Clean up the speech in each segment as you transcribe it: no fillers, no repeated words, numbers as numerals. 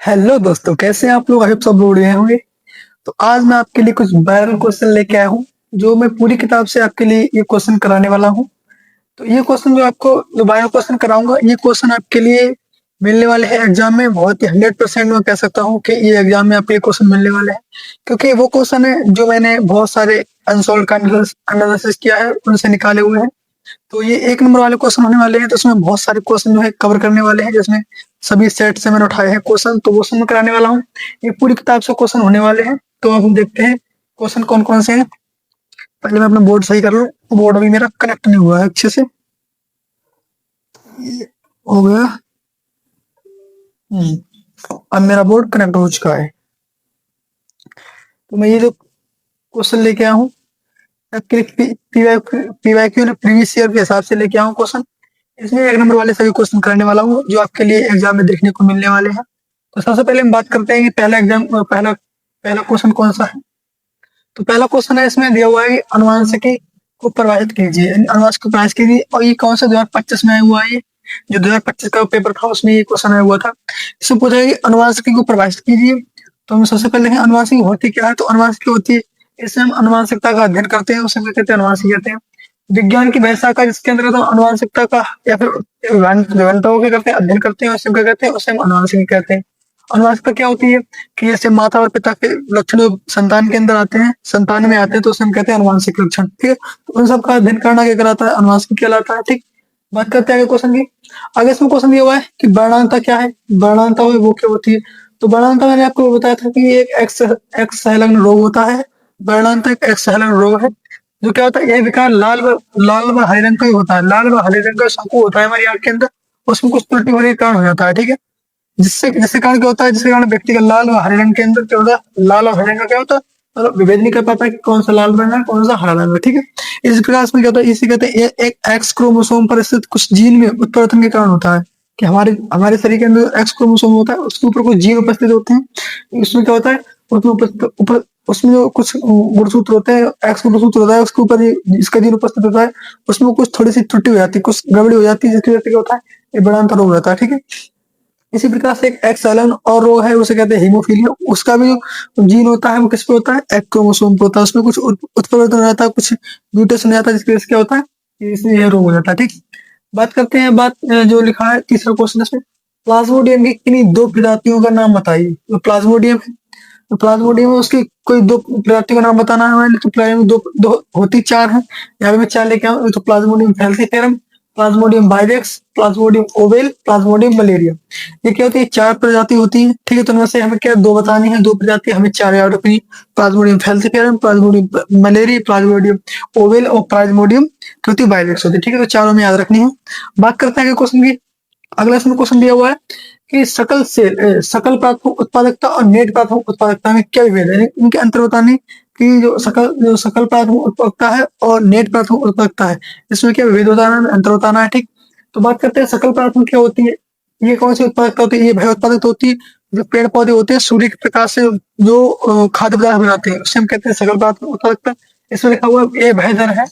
Hello दोस्तों, कैसे हैं आप लोग? आई होप सब लोग बढ़िया होंगे। तो आज मैं आपके लिए कुछ वायरल क्वेश्चन लेके आया हूँ, जो मैं पूरी किताब से आपके लिए ये क्वेश्चन कराने वाला हूँ। तो ये क्वेश्चन जो वायरल क्वेश्चन कराऊंगा, ये क्वेश्चन आपके लिए मिलने वाले हैं एग्जाम में। बहुत ही 100% मैं कह सकता हूँ कि ये एग्जाम में आपके क्वेश्चन मिलने वाले हैं, क्योंकि वो क्वेश्चन है जो मैंने बहुत सारे अनसोल्व का एनालिसिस किया है, उनसे निकाले हुए हैं। तो ये एक नंबर वाले क्वेश्चन होने वाले हैं, तो इसमें बहुत सारे क्वेश्चन जो है कवर करने वाले हैं, जिसमें सभी सेट से मैंने उठाए हैं क्वेश्चन, तो वो सब मैं कराने वाला हूँ। ये पूरी किताब से क्वेश्चन होने वाले हैं, तो अब हम देखते हैं क्वेश्चन कौन कौन से हैं। पहले मैं अपना बोर्ड सही कर लूँ। बोर्ड अभी मेरा कनेक्ट नहीं हुआ है अच्छे से। ये हो गया। अब मेरा बोर्ड कनेक्ट हो चुका है। तो मैं ये जो क्वेश्चन लेके आया हूँ, आपके पीवाईक्यू ने प्रीवियस ईयर के हिसाब से लेके आया हूँ क्वेश्चन। इसमें एक नंबर वाले सभी क्वेश्चन करने वाला हूँ, जो आपके लिए एग्जाम में देखने को मिलने वाले हैं। तो सबसे पहले हम बात करते हैं कि पहला पहला क्वेश्चन कौन सा है। तो पहला क्वेश्चन है, इसमें दिया हुआ है कि अनुवांशिकी को परिभाषित कीजिए, यानी अनुवांशिक को परिभाषित कीजिए। और ये कौन सा 2025 में आया हुआ है? ये जो 2025 का पेपर था, उसमें ये क्वेश्चन आया हुआ था। इसमें पूछा है कि अनुवांशिकी को परिभाषित कीजिए। तो हम सबसे पहले देखें अनुवांशिकी होती क्या है। तो अनुवांशिकी होती है, इसमें हम अनुवांशिकता का अध्ययन करते हैं, उसे क्या कहते हैं? अनुवांशिकी कहते हैं। विज्ञान की वह शाखा जिसके अंतर्गत हम अनुवांशिकता का या फिर विभिन्नताओं के करते हैं, अध्ययन करते हैं, उसे क्या कहते हैं? उसे हम अनुवांशिकी कहते हैं। अनुवांशिकता क्या होती है कि जैसे माता और पिता के लक्षण संतान के अंदर आते हैं, संतान में आते हैं, तो उसे हम कहते हैं अनुवांशिक लक्षण। ठीक है, तो उन सब का अध्ययन करना क्या कहलाता है? अनुवांशिकी कहलाता है। ठीक, बात करते हैं आगे क्वेश्चन की। आगे इसमें क्वेश्चन दिया हुआ है कि वर्णांतता क्या है। वर्णांतता वो क्या होती है? तो वर्णांतता मैंने आपको बताया था कि ये एक एक्स संलग्न रोग होता है। वर्णांतता एक एक्स संलग्न रोग है, जो क्या होता है? यह विकार लाल व हरे रंग का ही होता है। लाल व हरे रंग का शंकु होता है हमारी आंख के अंदर, उसमें कुछ त्रुटि होने के कारण हो जाता है। ठीक है, जिससे जिसके कारण क्या होता है? जिसके कारण व्यक्ति का लाल और हरे रंग के अंदर क्या होता है? लाल और हरे रंग का क्या होता है? मतलब विभेद नहीं कर पाता है कि कौन सा लाल रंग है, कौन सा हरा रंग है। ठीक है, इस प्रकार में क्या होता है? इसे कहते हैं ये एक एक्स क्रोमोसोम पर स्थित कुछ जीन में उत्परिवर्तन के कारण होता है, कि हमारे हमारे शरीर के अंदर एक्स क्रोमोसोम होता है, उसके ऊपर कुछ जीन उपस्थित होते हैं। इसमें क्या होता है? उसमें जो कुछ गुणसूत्र होते हैं, एक्स गुणसूत्र होता है, उसके ऊपर इसका जीन उपस्थित होता है, उसमें कुछ थोड़ी सी त्रुटि हो जाती है, कुछ गड़बड़ी हो जाती है, जिसकी वजह से क्या होता है? ये बड़ांतर रोग रहता है। ठीक है, इसी प्रकार से एक एक्स साइलन और रोग है, उसे कहते हैं हीमोफीलिया। उसका भी जो जीन होता है वो किस पे होता है? एक्स क्रोमोसोम पे होता है। उसमें कुछ उत्परिवर्तन रहता है, कुछ म्यूटेशन रहता है, जिसकी वजह से क्या होता है? इसमें यह रोग हो जाता है। ठीक, बात करते हैं। जो लिखा है तीसरा क्वेश्चन इसमें, प्लाज्मोडियम की किन्हीं दो प्रजातियों का नाम बताइए। तो प्लाज्मोडियम है, तो प्लाज्मोडियम में उसकी कोई दो प्रजातियों का नाम बताना है हमें। तो प्लाज्मोडियम दो दो होती चार है, यहाँ पे मैं चार लेके आऊँ। तो plasmodium falciparum, plasmodium vivax, plasmodium ovale, plasmodium malaria. ये क्या होती है? चार प्रजाति होती है। ठीक है, तो उनमें से हमें क्या दो बतानी है, दो प्रजाति, हमें चार याद रखनी है। Plasmodium falciparum, Plasmodium malaria, Plasmodium oval और प्लाज्मोडियम क्या होती है? बाइवेक्स होती है। ठीक है, तो चारों में याद रखनी है। बात करते हैं क्वेश्चन की। अगला इसमें क्वेश्चन दिया हुआ है कि सकल प्राथमिक उत्पादकता और नेट प्राथमिक उत्पादकता में क्या विभेद है, इनके अंतर बताने कि जो सकल प्राथमिक उत्पादकता है और नेट प्राथमिक उत्पादकता है, इसमें क्या विभेद बताना है, अंतर बताना है। ठीक, तो बात करते हैं सकल प्राथमिक क्या होती है। ये कौन सी उत्पादकता होती है? ये भय उत्पादकता होती है। जो पेड़ पौधे होते हैं, सूर्य के प्रकाश से जो खाद्य पदार्थ बनाते हैं, उससे हम कहते हैं सकल प्राथमिक उत्पादकता। इसमें लिखा हुआ है ये भय दर है,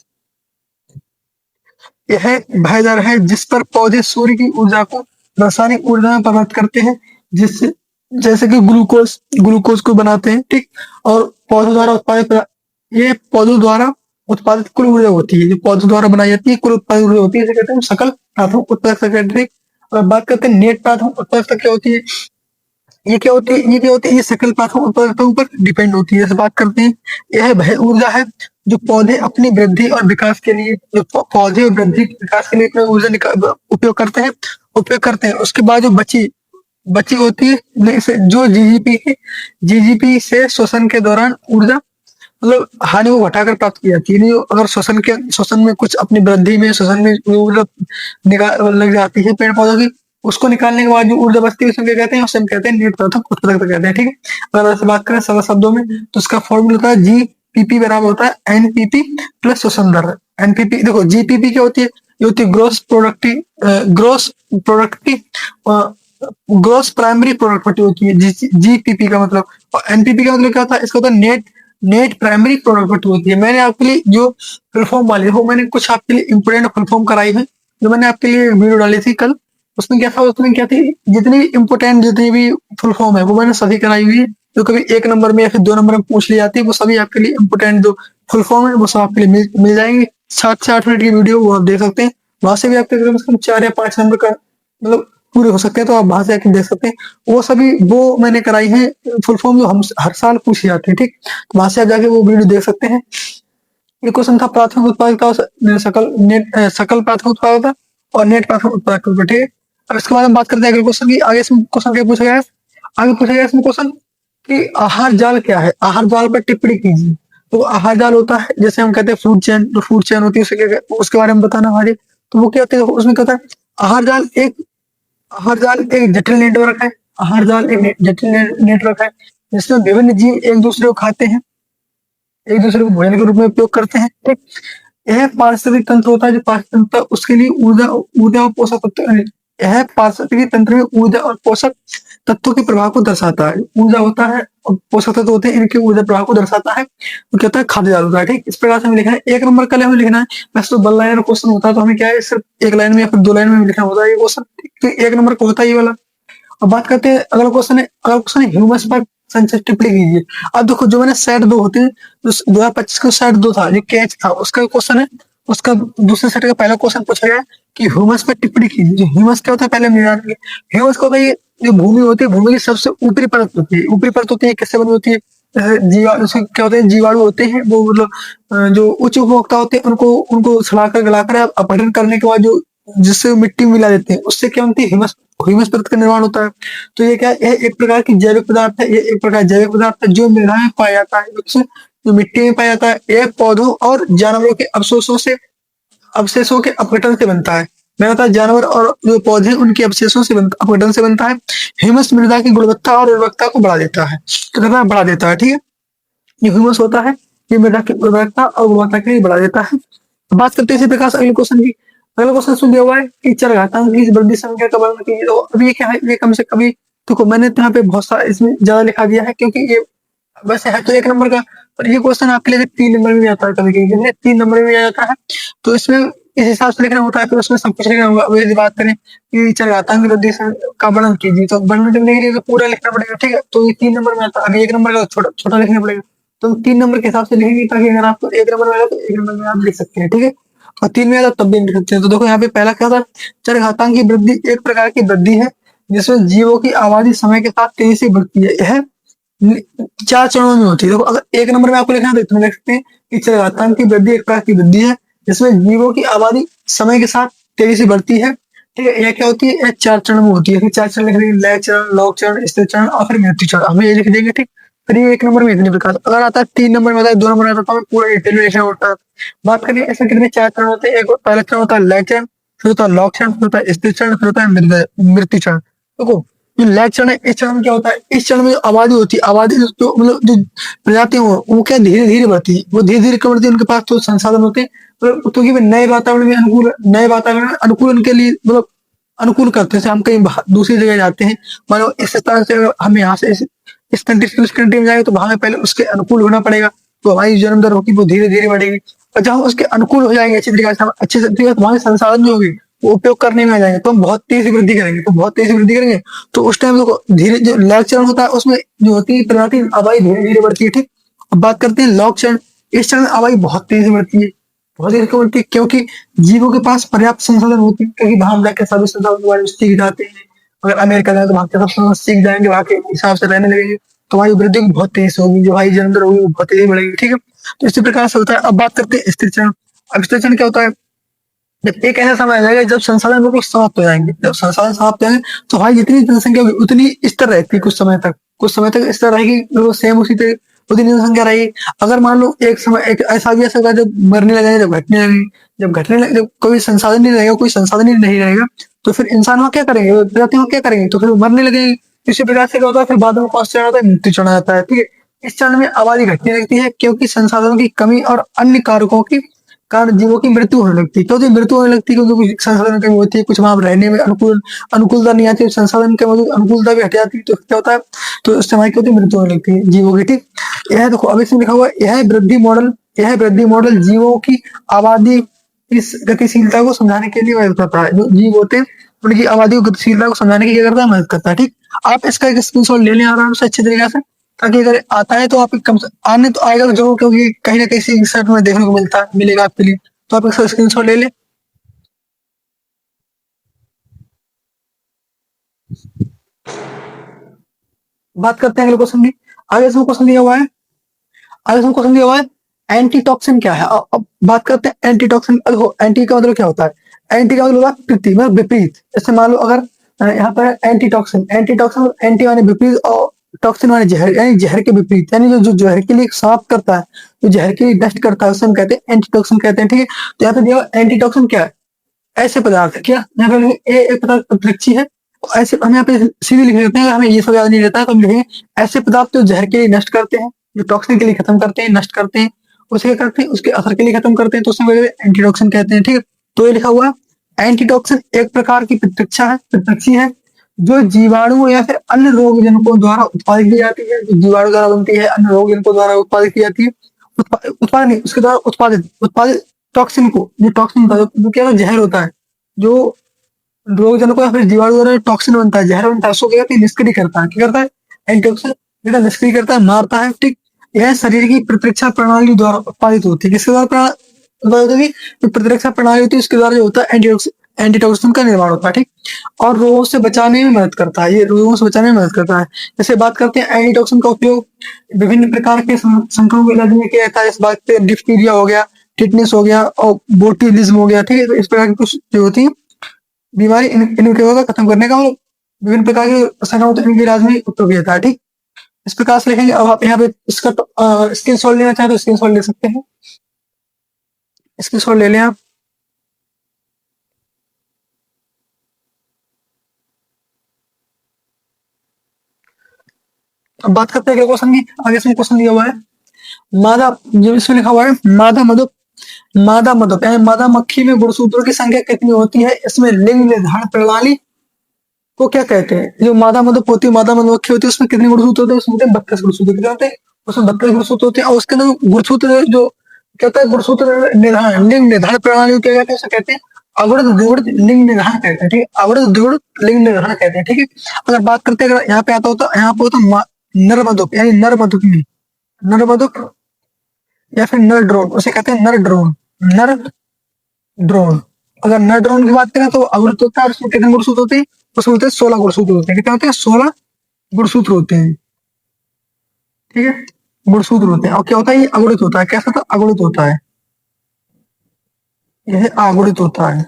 यह भय दर है जिस पर पौधे सूर्य की ऊर्जा को रासायनिक ऊर्जा में परिवर्तित करते हैं, जिससे जैसे कि ग्लूकोज ग्लूकोज को बनाते हैं। ठीक, और पौधों द्वारा ये पौधों द्वारा उत्पादित कुल ऊर्जा होती है, जो पौधों द्वारा बनाई जाती है कुल उत्पादित ऊर्जा होती है, इसे कहते हैं सकल प्राथमिक उत्पादकता कहते हैं। और बात करते हैं नेट प्राथमिक उत्पादकता क्या होती है। ये क्या होती है? ये क्या होती है? ये सकल प्राथमिक उत्पादकता पर डिपेंड होती है। जैसे बात करते हैं, यह वह ऊर्जा है जो पौधे अपनी वृद्धि और विकास के लिए, जो पौधे और वृद्धि विकास के लिए इतना ऊर्जा उपयोग करते हैं। उसके बाद जो बची बची होती है, जो जीजीपी से श्वसन के दौरान ऊर्जा, मतलब हानि को घटाकर प्राप्त की जाती है। नहीं, अगर श्वसन में कुछ अपनी वृद्धि में श्वसन में ऊर्जा निकाल लग जाती है पेड़ पौधों की, उसको निकालने के बाद जो ऊर्जा बचती है, उसमें क्या कहते हैं? उसे हम कहते हैं नेट प्राथमिक उत्पादकता कहते हैं। ठीक है, अगर ऐसे बात करें सरल शब्दों में, तो उसका फॉर्मूला होता है जीपीपी बराबर होता है एनपीपी प्लस श्वसन दर। एनपीपी देखो, जीपीपी क्या होती है? ये होती है ग्रोस प्राइमरी प्रोडक्टिविटी होती है जीपीपी का मतलब। और एनपीपी का मतलब क्या होता है? इसका होता है नेट नेट प्राइमरी प्रोडक्टिविटी होती है। मैंने आपके लिए जो फुल फॉर्म वाली हो, मैंने कुछ आपके लिए इंपोर्टेंट फुल फॉर्म कराई है, जो मैंने आपके लिए वीडियो डाली थी कल, उसमें क्या था, उसमें क्या थी, जितनी भी इम्पोर्टेंट जितनी भी फुल फॉर्म है वो मैंने सभी कराई हुई है। जो कभी 1 नंबर में या फिर 2 नंबर में पूछ ली जाती है, वो सभी आपके लिए इम्पोर्टेंट जो फुल फॉर्म है वो सब आपके लिए मिल जाएंगे। 7 से 8 मिनट की वीडियो वो आप देख सकते हैं। वहां से भी आपके कम से कम 4 या 5 नंबर का मतलब पूरे हो सकते हैं, तो आप वहां से आके देख सकते हैं। वो सभी वो मैंने कराई है फुल फॉर्म, जो हम हर साल पूछे जाते हैं, ठीक। तो वहां से आप जाके वो वीडियो देख सकते हैं। ये क्वेश्चन था प्राथमिक उत्पादकता और सकल प्राथमिक उत्पादकता और नेट प्राथमिक उत्पादकता, ठीक है। अब इसके बाद हम बात करते हैं अगले क्वेश्चन की। आगे इसमें क्वेश्चन क्या पूछा गया है, आगे पूछा गया है इसमें क्वेश्चन कि आहार जाल क्या है, आहार जाल पर टिप्पणी कीजिए। तो आहार जाल होता है, जैसे हम कहते हैं फूड चेन, जो फूड चेन होती है उसके बारे में बताना हमारे। तो वो क्या होता है, उसमें क्या होता है, आहार जाल एक जटिल नेटवर्क है। आहार जाल एक जटिल नेटवर्क है जिसमें विभिन्न जीव एक दूसरे को खाते हैं, एक दूसरे को भोजन के रूप में उपयोग करते हैं, ठीक। यह पारिस्थितिक तंत्र होता है, जो पारिस्थितिक तंत्र उसके लिए ऊर्जा ऊर्जा और पोषक तत्व, यह पारिस्थितिक तंत्र में ऊर्जा और पोषक तत्वों के प्रभाव को दर्शाता है। ऊर्जा होता है और पोषक तत्व होते हैं, इनके ऊर्जा प्रभाव को दर्शाता है। तो कहता है खाद्य जाल होता है, ठीक। इस प्रकार से हमें लिखना है। 1 नंबर का हमें लिखना है। वैसे तो 1 लाइन क्वेश्चन होता है, तो हमें क्या है, सिर्फ 1 लाइन में या फिर 2 लाइन में लिखना होता है ये क्वेश्चन। तो 1 नंबर का होता है ये वाला। अब बात करते हैं अगला क्वेश्चन है, अगला क्वेश्चन है ह्यूमस पर संक्षिप्त टिप्पणी कीजिए। अब देखो, जो मैंने सेट 2 होते हैं, जो 2025 का सेट 2 था, जो कैच था, उसका क्वेश्चन है, उसका दूसरे सेट का पहला क्वेश्चन पूछा गया है कि ह्यूमस पर टिप्पणी कीजिए। जो ह्यूमस क्या होता है पहले हम जानेंगे। ह्यूमस क्या होता है, ये जो भूमि होती है, भूमि की सबसे ऊपरी परत होती है। ऊपरी परत होती है, किससे बनी होती है, उसके क्या होते हैं, जीवाणु होते हैं वो, मतलब जो उच्च उपभोक्ता होते हैं उनको उनको सड़ाकर गलाकर अपघटन करने के बाद जो जिससे मिट्टी मिला देते हैं, उससे क्या होती है, ह्यूमस ह्यूमस परत का निर्माण होता है। तो ये क्या है, यह एक प्रकार की जैविक पदार्थ है, ये एक प्रकार जैविक पदार्थ है जो मृदा में पाया जाता है, जो मिट्टी में पाया जाता है। यह पौधों और जानवरों के अवशेषों के अपघटन से बनता है। मैं बता, जानवर और जो पौधे उनके अवशेषों से अपघटन से बनता है। ह्यूमस मृदा की गुणवत्ता और उर्वरकता को बढ़ा देता है, कितना बढ़ा देता है, ठीक है। ये ह्यूमस होता है, ये मृदा की उर्वरकता और गुणवत्ता के लिए बढ़ा देता है। बात करते हैं इसी प्रकार से अगले क्वेश्चन की। अगला क्वेश्चन सुन दिया हुआ है कि चरघातांक की वृद्धि संख्या का वर्णन कीजिए। तो अभी ये क्या है, ये कम से कभी देखो, मैंने तो यहाँ पे बहुत सारा इसमें ज्यादा लिखा दिया है, क्योंकि ये वैसे है तो 1 नंबर का, पर ये क्वेश्चन आपके लिए 3 नंबर में भी आता है, कभी कभी 3 नंबर में भी आ जाता है। तो इसमें इस हिसाब से लिखना होता है, फिर उसमें सब कुछ लिखना होगा। अब यदि बात करें कि चरघातांक की वृद्धि का वर्णन कीजिए, तो वर्णन करने के लिए तो पूरा लिखना पड़ेगा, ठीक है। तो ये 3 नंबर में आता है। अभी 1 नंबर का छोटा छोटा लिखना पड़ेगा, तो 3 नंबर के हिसाब से लिखेंगे, ताकि अगर आपको 1 नंबर में आएगा तो 1 नंबर में आप लिख सकते हैं, ठीक है। और 3 में आएगा तब भी लिख सकते हैं। तो देखो यहाँ पे पहला क्या था, चरघातांक की वृद्धि एक प्रकार की वृद्धि है जिसमें जीवों की आबादी समय के साथ तेजी से बढ़ती है। यह 4 चरणों में होती है। देखो, अगर 1 नंबर में आपको लिखना है तो लिख सकते हैं कि चरघातांक की वृद्धि एक प्रकार की वृद्धि है जिसमें जीवों की आबादी समय के साथ तेजी से बढ़ती है, ठीक है। यह क्या होती है, यह 4 चरण में होती है। फिर 4 चरण लिख देंगे, लय चरण, लौक चरण, स्थिर चरण और फिर मृत्यु चरण, हमें ये लिख देंगे, ठीक। फिर ये 1 नंबर में इतने प्रकार, अगर आता है 3 नंबर में आता है, 2 नंबर में आता है, तो हमें पूरा डिटेल में लिखना होता है। बात करें ऐसे कितने 4 चरण होते हैं। एक पहला चरण होता है लय चरण, फिर होता है लौक चरण, फिर होता है स्थिर चरण, फिर होता है मृत्यु चरण। देखो, जो लय चरण है, इस चरण में क्या होता है, इस चरण में जो आबादी होती है, आबादी जो मतलब जो प्रजाति वो क्या धीरे धीरे बढ़ती है, वो धीरे धीरे बढ़ती है। उनके पास तो संसाधन होते हैं, क्योंकि वे नए वातावरण में अनुकूलन के लिए मतलब अनुकूल करते हैं। जैसे हम कहीं दूसरी जगह जाते हैं, मान लो इस तरह से अगर हम यहाँ से इस कंट्री से उस कंट्री में जाएंगे, तो वहां पहले उसके अनुकूल होना पड़ेगा, तो हमारी जन्म दर होगी वो धीरे धीरे बढ़ेगी। और जब हम उसके अनुकूल हो जाएंगे अच्छी तरीके से, हम अच्छे से हमारे संसाधन जो होगी वो उपयोग करने में आ जाएंगे, तो हम बहुत तेजी से वृद्धि करेंगे, तो उस टाइम देखो धीरे जो लैग चरण होता है उसमें जो होती है प्रजाति आबादी धीरे धीरे बढ़ती है, ठीक। अब बात करते हैं लौक चरण। इस चरण में आबादी बहुत तेजी से बढ़ती है, बहुत तेजी से बढ़ती है, क्योंकि जीवों के पास पर्याप्त संसाधन होते हैं, क्योंकि वहां जाकर सभी संसाधन के बारे में सीख जाते हैं। अगर अमेरिका जाए तो वहां के सब संसाधन सीख जाएंगे, वहां के हिसाब से रहने लगेंगे, तो हमारी वृद्धि बहुत तेजी से होगी, जो हमारी जन्म दर होगी वो बहुत तेजी बढ़ेगी, ठीक है। तो इसी प्रकार से होता है। अब बात करते हैं स्थिर चरण। अब स्थिर चरण क्या होता है, जब एक ऐसा समय आ जाएगा जब संसाधन बिल्कुल समाप्त हो जाएंगे। जब संसाधन समाप्त हो जाएंगे तो हमारी जितनी जनसंख्या होगी उतनी स्थिर रहती है, कुछ समय तक स्थिर रहेगी, वो सेम उसी पे उतनी जनसंख्या रहेगी। अगर मान लो एक समय एक ऐसा भी आ सकता है जब मरने लगेंगे, जब कोई संसाधन नहीं रहेगा, तो फिर इंसान वहाँ क्या करेंगे, प्रजाति वहाँ क्या करेंगे, तो फिर वो मरने लगेंगे। इसी प्रकार से क्या होता है, फिर बाद में कौन सा चरण आता है, मृत्यु चरण आता है, ठीक है। इस चरण में आबादी घटने लगती है, क्योंकि संसाधनों की कमी और अन्य कारकों की कारण जीवों की मृत्यु होने लगती है। क्योंकि मृत्यु होने लगती है क्योंकि कुछ संसाधन कमी होती है, कुछ वहां रहने में अनुकूलता नहीं आती, संसाधन के मौजूद अनुकूलता भी हट जाती है, तो क्या होता है, तो उस समय क्या होती है, मृत्यु होने लगती है जीवों की, ठीक। यह देखो अब इसमें लिखा हुआ है, यह वृद्धि मॉडल जीवों की आबादी इस गतिशीलता को समझाने के लिए मदद करता है। जो जीव होते हैं उनकी आबादी को गतिशीलता को समझाने की क्या करता है, मदद करता है। ठीक, आप इसका एक स्क्रीनशॉट ले लें आराम से अच्छे तरीके से, ताकि अगर आता है तो आप कम से आने तो आएगा तो जरूर, क्योंकि कहीं ना कहीं रिसर्च में देखने को मिलेगा आपके लिए। तो आप इसका स्क्रीनशॉट ले लें। बात करते हैं अगले क्वेश्चन की। आगे इसमें क्वेश्चन दिया हुआ है, आगे इसमें क्वेश्चन दिया हुआ है एंटीटॉक्सिन क्या है। अब बात करते हैं एंटीटॉक्सिन। देखो एंटी का मतलब क्या होता है, एंटी का मतलब होता है प्रति, मतलब विपरीत। जैसे मान लो अगर यहाँ पर एंटीटॉक्सिन, एंटीटॉक्सिन एंटी माने विपरीत और टॉक्सिन माने जहर, यानी जहर के विपरीत, यानी जो जो जहर के लिए साफ करता है, जो जहर के लिए नष्ट करता है, उसे हम कहते हैं एंटीटॉक्सिन कहते हैं। ठीक है, तो यहाँ पे दिया एंटीटॉक्सिन क्या है, ऐसे पदार्थ है क्या, यहाँ पे एक पदार्थ प्रतिरक्षी है। ऐसे हम यहाँ पे सीधे लिख देते हैं, हमें ये सब याद नहीं रहता है तो हम लिखेंगे ऐसे पदार्थ जो जहर के लिए नष्ट करते हैं, जो टॉक्सिन के लिए खत्म करते हैं, नष्ट करते हैं, उसे क्या करते हैं, उसके असर के लिए खत्म करते हैं, तो उसमें एंटीटॉक्सिन कहते हैं। ठीक है, तो ये लिखा हुआ है एंटीटॉक्सिन एक प्रकार की प्रतिरक्षा है, प्रतिरक्षी है, जो जीवाणु या फिर अन्य रोग जनकों द्वारा उत्पादित की जाती है, जो जीवाणु द्वारा बनती है, अन्य रोग जनकों द्वारा उत्पादित की जाती है। उत्पादन नहीं, उसके द्वारा उत्पादित उत्पादित टॉक्सिन को, जो टॉक्सिन होता है, जो क्या होता है, जहर होता है, जो रोग जनकों या फिर जीवाणु द्वारा टॉक्सिन बनता है, जहर बनता है, उसको क्या कहते हैं, निष्क्रिय करता है। क्या करता है, एंटीटॉक्सिन बेटा निष्क्रिय करता है, मारता है। ठीक, यह शरीर की प्रतिरक्षा प्रणाली द्वारा उत्पादित होती है। किसके द्वारा उत्पादित होती है, जो प्रतिरक्षा प्रणाली होती है उसके द्वारा जो होता है एंटीटॉक्सिन का निर्माण होता है। ठीक, और रोगों से बचाने में मदद करता है, ये रोगों से बचाने में मदद करता है। जैसे बात करते हैं एंटीटॉक्सिन का उपयोग विभिन्न प्रकार के संक्रमण के इलाज में किया जाता है। इस बात पे डिप्थीरिया हो गया, टिटनेस हो गया और बोtulism हो गया। ठीक है, तो इस प्रकार की कुछ जो होती है बीमारी इनके का खत्म करने का, मतलब विभिन्न प्रकार के संक्रमण इनके इलाज में उपयोग किया जाता है। ठीक, इस प्रकार से लिखेंगे। अब आप यहाँ पे इसका स्क्रीन शॉट लेना चाहे तो स्क्रीन शॉट ले सकते हैं, स्क्रीन शॉट ले लें आप। अब बात करते हैं अगले क्वेश्चन की। आगे इसमें क्वेश्चन दिया हुआ है मादा, जो इसमें लिखा हुआ है मादा मधु, मादा मधु यानी मादा मक्खी में गुणसूत्रों की संख्या कितनी होती है, इसमें लिंग निर्धारण प्रणाली को क्या कहते हैं। जो मादा मधुप होती है, मादा मधुमक्खी होती है, उसमें कितने गुणसूत्र होते हैं, उसमें होते हैं 32 गुणसूत्र। कितने होते हैं, उसमें 32 गुणसूत्र होते हैं। और उसके अंदर गुणसूत्र जो क्या होता है, गुणसूत्र निर्धारण, लिंग निर्धारण प्रणाली को क्या कहते हैं, उसे कहते हैं अवृत द्विगुणित लिंग निर्धारण कहते हैं। ठीक है, अवृत द्विगुणित लिंग निर्धारण कहते हैं। ठीक है, अगर बात करते हैं, अगर यहाँ पे आता होता, यहाँ पे होता नर मधुप, यानी नर मधुप में, नर मधुप या फिर नर ड्रोन, उसे कहते हैं नर ड्रोन, नर ड्रोन। अगर नर ड्रोन की बात करें तो अवृत होता है, उसमें कितने गुणसूत्र होते हैं, उसमें होते हैं 16 गुणसूत्र होते हैं। कितने होते हैं, 16 गुणसूत्र होते हैं। ठीक है, गुणसूत्र होते हैं। और क्या होता है, ये अगुणित होता है। कैसा होता है, अगुणित होता है, यह अगुणित होता है,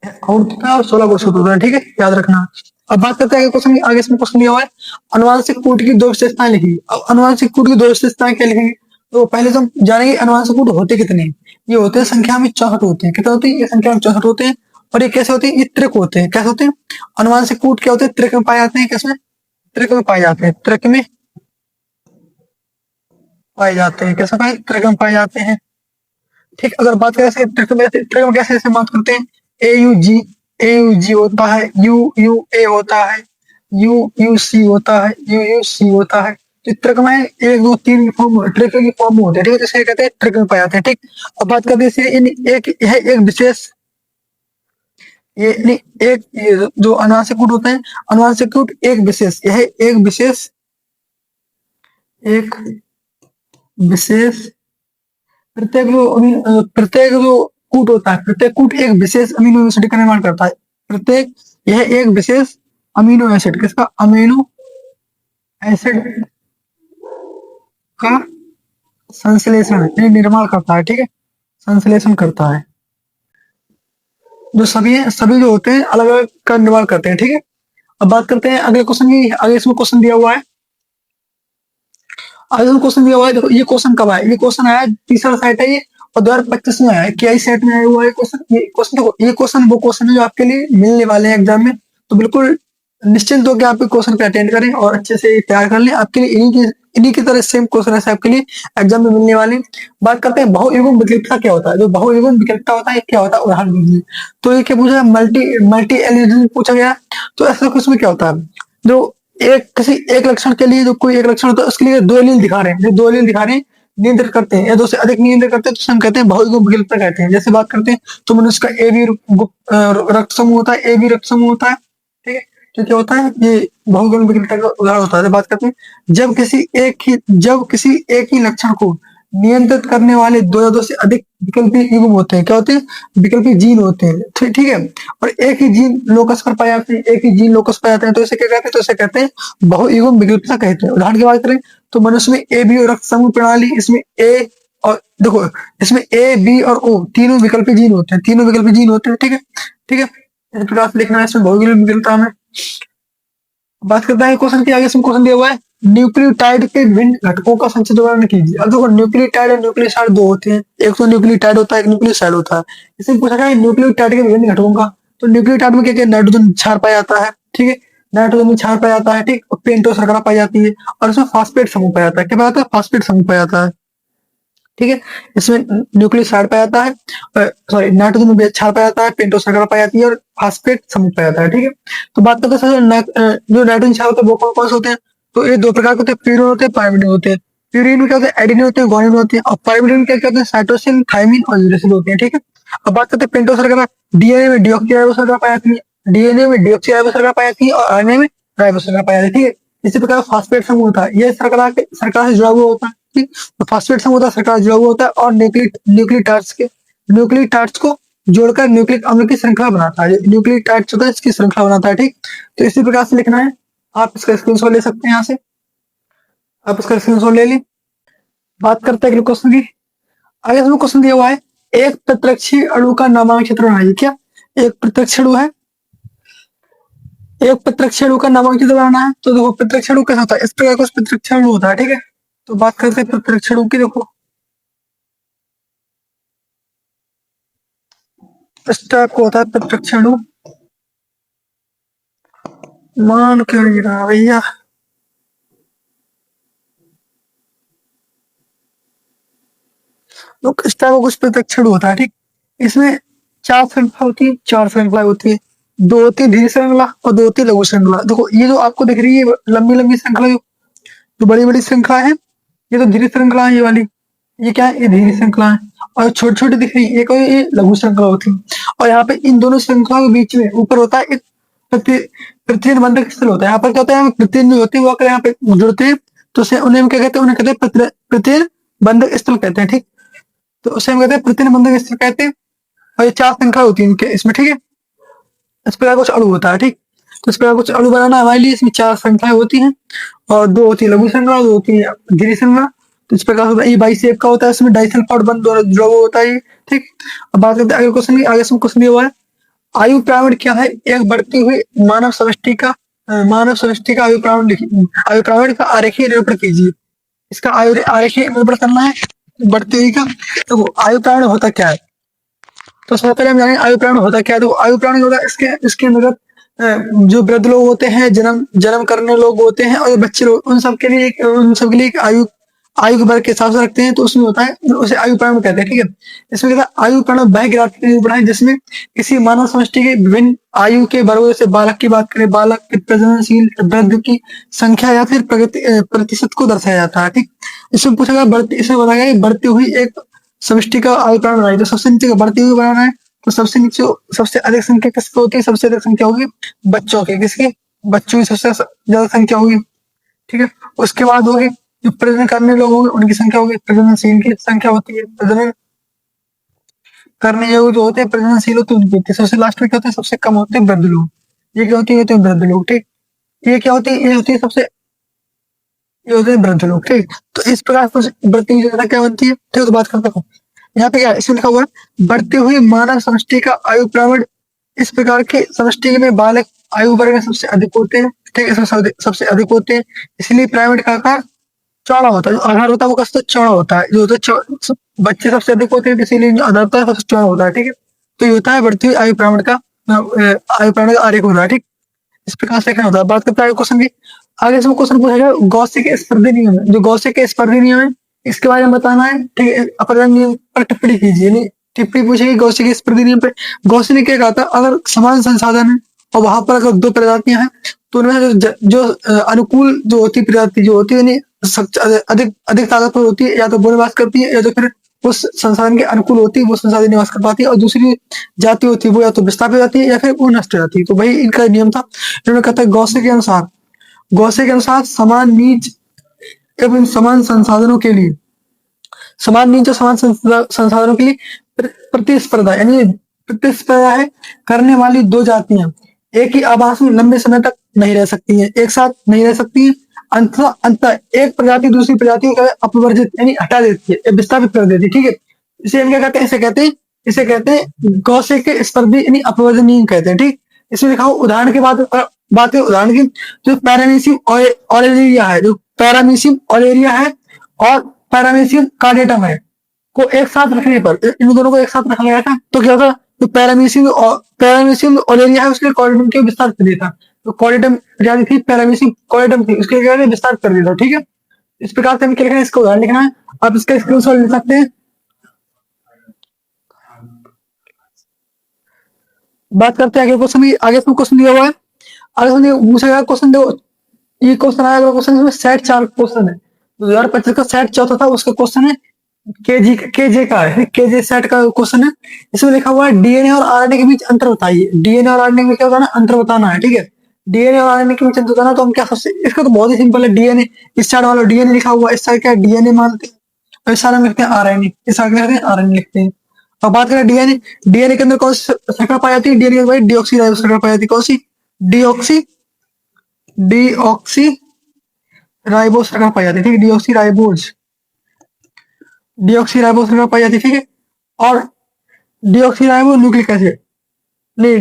अगुणित होता है और 16 गुणसूत्र होता है। ठीक है, याद रखना। अब बात करते हैं आगे क्वेश्चन की। आगे इसमें क्वेश्चन दिया हुआ है अनुवांशिक कूट की दो विशेषताएं लिखी। अब अनुवांशिक कूट की दो विशेषताएं क्या लिखेंगे, तो पहले तो हम जानेंगे अनुवांशिक कूट होते कितने हैं। ये होते हैं संख्या में 64 होते हैं। कितने होते हैं, ये संख्या में 64 होते हैं। और ये कैसे होते हैं, ये त्रिक होते हैं। कैसे होते हैं, अनुवांशिक कूट क्या होते हैं, त्रिक में पाए जाते हैं। किसमें, त्रिक में पाए जाते हैं, त्रिक में पाए जाते हैं। कैसे पाए, त्रिक में पाए जाते हैं। ठीक, अगर बात करें त्रिक में कैसे ऐसे बात करते हैं, ए यू जी होता है, यू यू ए होता है, यू यू सी होता है, यू यू सी होता है। तो त्रिक में 1 2 3 फॉर्म, ट्रिक की फॉर्म में होते हैं। ठीक है, जैसे कहते हैं ट्रिक में पाए जाते हैं। ठीक, अब बात करते हैं इन एक विशेष, ये नहीं, एक ये जो अनुवांशिक कूट होते हैं, अनुवांशिक कूट एक विशेष, यह एक विशेष, एक विशेष प्रत्येक जो कूट होता है, प्रत्येक कूट एक विशेष अमीनो एसिड का निर्माण करता है। प्रत्येक, यह एक विशेष अमीनो एसिड, किसका, अमीनो एसिड का संश्लेषण यानी निर्माण करता है। ठीक है, संश्लेषण करता है। जो सभी जो होते हैं अलग अलग का निर्माण करते हैं। ठीक है, अब बात करते हैं अगले क्वेश्चन की। आगे इसमें क्वेश्चन दिया हुआ है, आगे क्वेश्चन दिया हुआ है। देखो ये क्वेश्चन कब आया, ये क्वेश्चन आया तीसरा सेट है ये, और 2025 में आया है। क्या सेट में आया हुआ है क्वेश्चन, ये क्वेश्चन देखो, ये क्वेश्चन वो क्वेश्चन है जो आपके लिए मिलने वाले हैं एग्जाम में। तो बिल्कुल निश्चिंत होकर आप क्वेश्चन को अटेंड करें और अच्छे से तैयार कर लें। आपके लिए इन्हीं की तरह सेम क्वेश्चन ऐसे आपके लिए एग्जाम में मिलने वाले। बात करते हैं बहुयुग्म विकल्पता क्या होता है। जो बहुयुग्म विकल्पता होता है क्या होता है, उदाहरण दीजिए। तो ये क्या पूछा, मल्टी एलिजिबल पूछा गया। तो ऐसा कुछ में क्या होता है, जो किसी एक लक्षण के लिए जो कोई एक लक्षण होता है उसके लिए 2 एलील दिखा रहे हैं, जो 2 एलील दिखा रहे हैं, नियंत्रित करते हैं या दो से अधिक नियंत्रित करते हैं तो उसे हम कहते हैं बहुयुग्म विकल्पता कहते हैं। जैसे बात करते हैं तो मनुष्य का ए बी रक्त समूह होता है, ए बी रक्त समूह होता है, ठीक है। तो क्या होता है, ये बहुयुग्म विकल्पता का उदाहरण होता है। जब बात करते हैं जब किसी एक ही लक्षण को नियंत्रित करने वाले दो या दो से अधिक विकल्पी युग्म होते हैं, क्या होते हैं, विकल्पी जीन होते हैं, ठीक है। और एक ही जीन लोकस पर पाए जाते हैं, एक ही जीन लोकस पाए जाते हैं, तो इसे क्या कहते हैं, तो इसे कहते हैं बहुयुग्म विकल्पता कहते हैं। उदाहरण की बात करें तो मनुष्य में ए बी और रक्त समूह प्रणाली, इसमें ए और देखो इसमें ए बी और ओ तीनों विकल्पी जीन होते हैं, तीनों विकल्पी जीन होते हैं, ठीक है, ठीक है। इस प्रकार से लिखना है इसमें बहुयुग्म विकल्पता में। बात करता है क्वेश्चन की, आगे इसमें क्वेश्चन दिया हुआ है न्यूक्लियोटाइड के विभिन्न घटकों का संक्षिप्त वर्णन कीजिए। अब देखो न्यूक्लियोटाइड और न्यूक्लियोसाइड दो होते हैं, एक तो न्यूक्लियोटाइड होता है, एक न्यूक्लियोसाइड होता है। इसमें पूछा गया है न्यूक्लियोटाइड के विभिन्न घटकों का। तो न्यूक्लियोटाइड में क्या क्या, नाइट्रोजन क्षार पाया जाता है, ठीक है, नाइट्रोजन में क्षार पाया जाता है, ठीक, और पेंटोस शर्करा पाई जाती है, और इसमें फास्फेट समूह पाया जाता है। क्या पाया जाता है, फास्फेट समूह पाया जाता है, ठीक है। इसमें न्यूक्लियोसाइड पाया जाता है, सॉरी नाइट्रोजन में क्षार पाया जाता है, पेंटोस शर्करा पाई जाती है, और फास्फेट समूह पाया जाता है, ठीक है। तो बात करते हैं जो नाइट्रोजन क्षार होते हैं वो कौन कौन से होते हैं। तो ये दो प्रकार के होते हैं, प्यूरिन होते हैं, पाइरिमिडिन होते हैं। प्यूरिन में क्या होते हैं, एडेनिन होते हैं, गुआनिन होते हैं, और पाइरिमिडिन में क्या क्या होते हैं, साइटोसिन, थाइमिन और यूरेसिल होते हैं, ठीक है। अब बात करते हैं पेंटोस शर्करा, डीएनए में डीऑक्सीराइबो शर्करा पाई जाती है, डीएनए में डीऑक्सीराइबो शर्करा पाई जाती है, और आरएनए में राइबो शर्करा पाई जाती है, ठीक है। इसी प्रकार फास्फेट समूह होता है, ये शर्करा से जुड़ा हुआ होता है, ठीक। तो फास्फेट समूह होता है, शर्करा से जुड़ा हुआ होता है, और न्यूक्लियोटाइड्स को जोड़कर न्यूक्लिक अम्ल की श्रृंखला बनाता है, न्यूक्लियोटाइड्स होता है इसकी श्रृंखला बनाता है, ठीक। तो इसी प्रकार से लिखना है, आप इसका स्क्रीनशॉट ले सकते हैं, यहाँ से आप इसका स्क्रीनशॉट ले ली। बात करते हैं अगले क्वेश्चन की, आगे इसमें क्वेश्चन दिया हुआ है एक प्रत्यक्षी अणु का नामांकित चित्र बनाइए। क्या एक प्रत्यक्ष अणु है, एक प्रत्यक्ष अणु का नामांकित चित्र बनाना है। तो देखो प्रत्यक्ष अणु कैसा होता है, इस प्रकार का प्रत्यक्ष अणु होता है, ठीक है। तो बात करते हैं प्रत्यक्ष अणु की, देखो इस टाइप को होता है प्रत्यक्ष अणु, मान क्यों नहीं रहा भैया, तो इस टाइप का कुछ प्रत्यक्ष अणु होता है, ठीक। इसमें चार श्रृंखला होती है, चार श्रृंखला होती है, दो होती है धीरे श्रृंखला और दो होती है लघु श्रृंखला। देखो ये जो आपको दिख रही है लंबी लंबी श्रृंखला, जो बड़ी बड़ी श्रृंखला है, ये तो धीरे श्रृंखला है, ये वाली ये क्या है, ये धीरे श्रृंखला है। और छोटी छोटी दिख रही है ये लघु श्रृंखला होती है। और यहाँ पे इन दोनों श्रृंखला के बीच में ऊपर होता है एक प्रतिन बंधक स्थल होता है। यहाँ पर क्या होता है, प्रतिन जो होती है वो अगर यहाँ पे जुड़ते हैं तो उसे उन्हें हम क्या कहते हैं, उन्हें कहते हैं प्रतिन बंधक स्थल कहते हैं, ठीक। तो उसे हम कहते हैं प्रतिन बंधक स्थल कहते हैं। और ये चार श्रृंखला होती है इनके इसमें, ठीक है। इस प्रकार कुछ अणु होता है, ठीक। तो इस प्रकार कुछ अणु बनाना हमारे लिए इसमें चार श्रृंखलाएं होती हैं, और दो होती है लघु श्रृंखला, दो होती है धीरे श्रृंखला। तो इस प्रकार होता है, ये बाई शेप का होता है, इसमें डाइसल्फाइड बंध जुड़ा हुआ होता है, ठीक। अब बात करते हैं आगे क्वेश्चन की, आगे इसमें क्वेश्चन दिया हुआ है आयु पिरामिड क्या है, एक बढ़ती हुई मानव समष्टि का आयु पिरामिड का आरेखीय निरूपण कीजिए। इसका आरेखीय निरूपण करना है बढ़ती हुई का। तो आयु पिरामिड होता क्या है, तो सबसे पहले हम जानेंगे आयु पिरामिड होता क्या है। तो आयु पिरामिड होता है इसके अंतर्गत जो वृद्ध लोग होते हैं, जन्म करने लोग होते हैं, और बच्चे लोग, उन सबके लिए एक आयु के वर्ग के हिसाब से रखते हैं, तो उसमें होता है उसे आयु पिरामिड कहते हैं, ठीक है। इसमें कहता है आयु पिरामिड वह ग्राफिक निरूपण है जिसमें किसी मानव समष्टि के विभिन्न आयु के वर्गों, जैसे बालक की बात करें, बालक के प्रजननशील वृद्ध की संख्या या फिर प्रतिशत को दर्शाया जाता है, ठीक। इसमें पूछा गया इसमें बताया गया बढ़ती हुई एक समष्टि का आयु पिरामिड बनाई, तो सबसे नीचे का बढ़ती हुई बनाना है। तो सबसे नीचे सबसे अधिक संख्या किसकी होती है, सबसे अधिक संख्या होगी बच्चों की, किसकी, बच्चों की सबसे ज्यादा संख्या होगी, ठीक है। उसके बाद होगी जो प्रजनन करने लोग होंगे उनकी संख्या होगी, प्रजननशील की संख्या होती है, प्रजनन करने योग्य जो होते हैं प्रजननशील होते हैं उनकी होती है। सबसे लास्ट में क्या होता है, सबसे कम होते हैं वृद्ध लोग। ये क्या होती है, वृद्ध लोग, ठीक। ये क्या होती है, ये होती है सबसे, ये होते हैं वृद्ध लोग, ठीक। तो इस प्रकार कुछ बढ़ती हुई जनता क्या बनती है, ठीक। तो बात करते हैं यहाँ पे क्या इसमें लिखा हुआ है बढ़ती हुई मानव समष्टि का आयु पिरामिड, इस प्रकार के समष्टि में बालक आयु वर्ग में सबसे अधिक होते हैं, ठीक। इसमें सबसे अधिक होते हैं, इसलिए पिरामिड का आकार चौड़ा होता है, जो आधार होता है वो कसता चौड़ा होता है, जो होता है बच्चे सबसे अधिक होते हैं, इसीलिए जो आधार होता है सबसे चौड़ा होता है, ठीक है। तो ये होता है बढ़ती हुई आयु पिरामिड का आरेख होता है, ठीक। इस प्रकार से क्या होता है। बात करते हैं क्वेश्चन की, आगे इसमें क्वेश्चन पूछा गया गॉसे के स्पर्धी नियम है, जो गॉसे के स्पर्धी नियम है इसके बारे में बताना है, ठीक है। अपवर्तन नियम पर टिप्पणी कीजिए, नहीं टिप्पणी पूछेगी गॉसे के स्पर्धी नियम पे। गॉसे ने क्या कहा था, अगर समान संसाधन है और वहां पर अगर दो प्रजातियां हैं तो उनमें जो अनुकूल जो होती प्रजाति जो होती है अधिक अधिक ताकतवर होती है, या तो वो निवास करती है, या तो फिर उस संसाधन के अनुकूल होती है, वो संसाधन निवास कर पाती है, और दूसरी जाति होती है वो या तो विस्थापित हो जाती है या फिर वो नष्ट हो जाती है। तो वही इनका नियम था। इन्होंने कहता है गौसे के अनुसार समान नीच एवं समान संसाधनों के लिए, समान नीच और समान संसाधनों के लिए प्रतिस्पर्धा, यानी प्रतिस्पर्धा है करने वाली दो जातियां एक ही आवास में लंबे समय तक नहीं रह सकती हैं, एक साथ नहीं रह सकती हैं। अंततः एक प्रजाति दूसरी प्रजाति को अपवर्जित यानी हटा देती है, विस्थापित कर देती है। ठीक है, इसे हम क्या कहते हैं, इसे कहते हैं गौसे के स्पर्धी यानी अपवर्जनीय कहते हैं। ठीक, इसमें लिखा हो उदाहरण के बाद बात है उदाहरण की, जो पैरामीशियम ऑरेलिया है, जो पैरामीशियम ऑरेलिया है और पैरामीशियम कार्डेटम है, को एक साथ रखने पर, इन दोनों को एक साथ रखा गया था तो क्या होगा, जो पैरामीशियम ऑरेलिया है उसके कॉर्डेटम के विस्तार कर दिया था। तो कॉर्डेटम प्रजाति थी, पैरामीशियम कॉर्डेटम थी, उसके क्या विस्तार कर दिया था। ठीक है, इस प्रकार से हमें क्या लिखना है, इसका उदाहरण लिखना है। आप इसका स्क्रीनशॉट ले सकते हैं। बात करते हैं आगे क्वेश्चन की। आगे क्वेश्चन दिया हुआ है, आगे पूछा गया क्वेश्चन, देखो ये क्वेश्चन आया अगला क्वेश्चन, इसमें सेट 4 क्वेश्चन है। 2025 का सेट चौथा था, उसका क्वेश्चन है केजे का है, केजे सेट का क्वेश्चन है। इसमें लिखा हुआ है डीएनए और आरएनए के बीच अंतर बताइए। डीएनए और आरएनए में क्या होता है ना, अंतर बताना है। ठीक है, डीएनए और आरएनए के बीच अंतर बताना, तो हम क्या सबसे, इसका तो बहुत ही सिंपल है। डीएनए इस साइड वाला डीएनए लिखा हुआ है, इस साइड क्या डीएनए मानते हैं, और इस साइड में लिखते हैं आरएनए, इस साइड में आरएनए लिखते हैं। अब बात करें डीएनए, डीएनए के अंदर कौन सी शर्करा पाई जाती है, डीएनए के अंदर डीऑक्सी राइबोस शर्करा पाई जाती है। कौन सी, डीऑक्सी डीऑक्सी राइबोस शर्करा पाई जाती है। ठीक है, डीऑक्सी राइबोस शर्करा पाई जाती है। ठीक है, और डीऑक्सी राइबो न्यूक्लिक एसिड, नहीं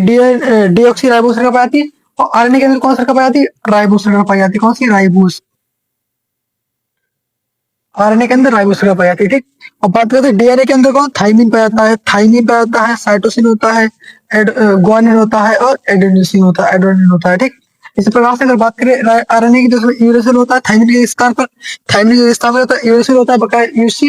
डीऑक्सी राइबोस शर्करा पाई जाती है। और आरएनए के अंदर कौन सा शर्करा पाई जाती है, राइबोस शर्करा पाई जाती है। कौन सी, राइबोस, आरएनए के अंदर राइबोस शर्करा पाई जाती है। ठीक, और बात करते हैं डीएनए के अंदर कौन, थाइमिन पाया जाता है, साइटोसिन होता है, ग्वानिन होता है, और एडेनिन होता है। ठीक, इस प्रकार से अगर बात करें आरएनए की, तो यूरेसिल होता है थाइमिन के स्थान पर, होता है यूरेसिल होता है, बकाया यूसी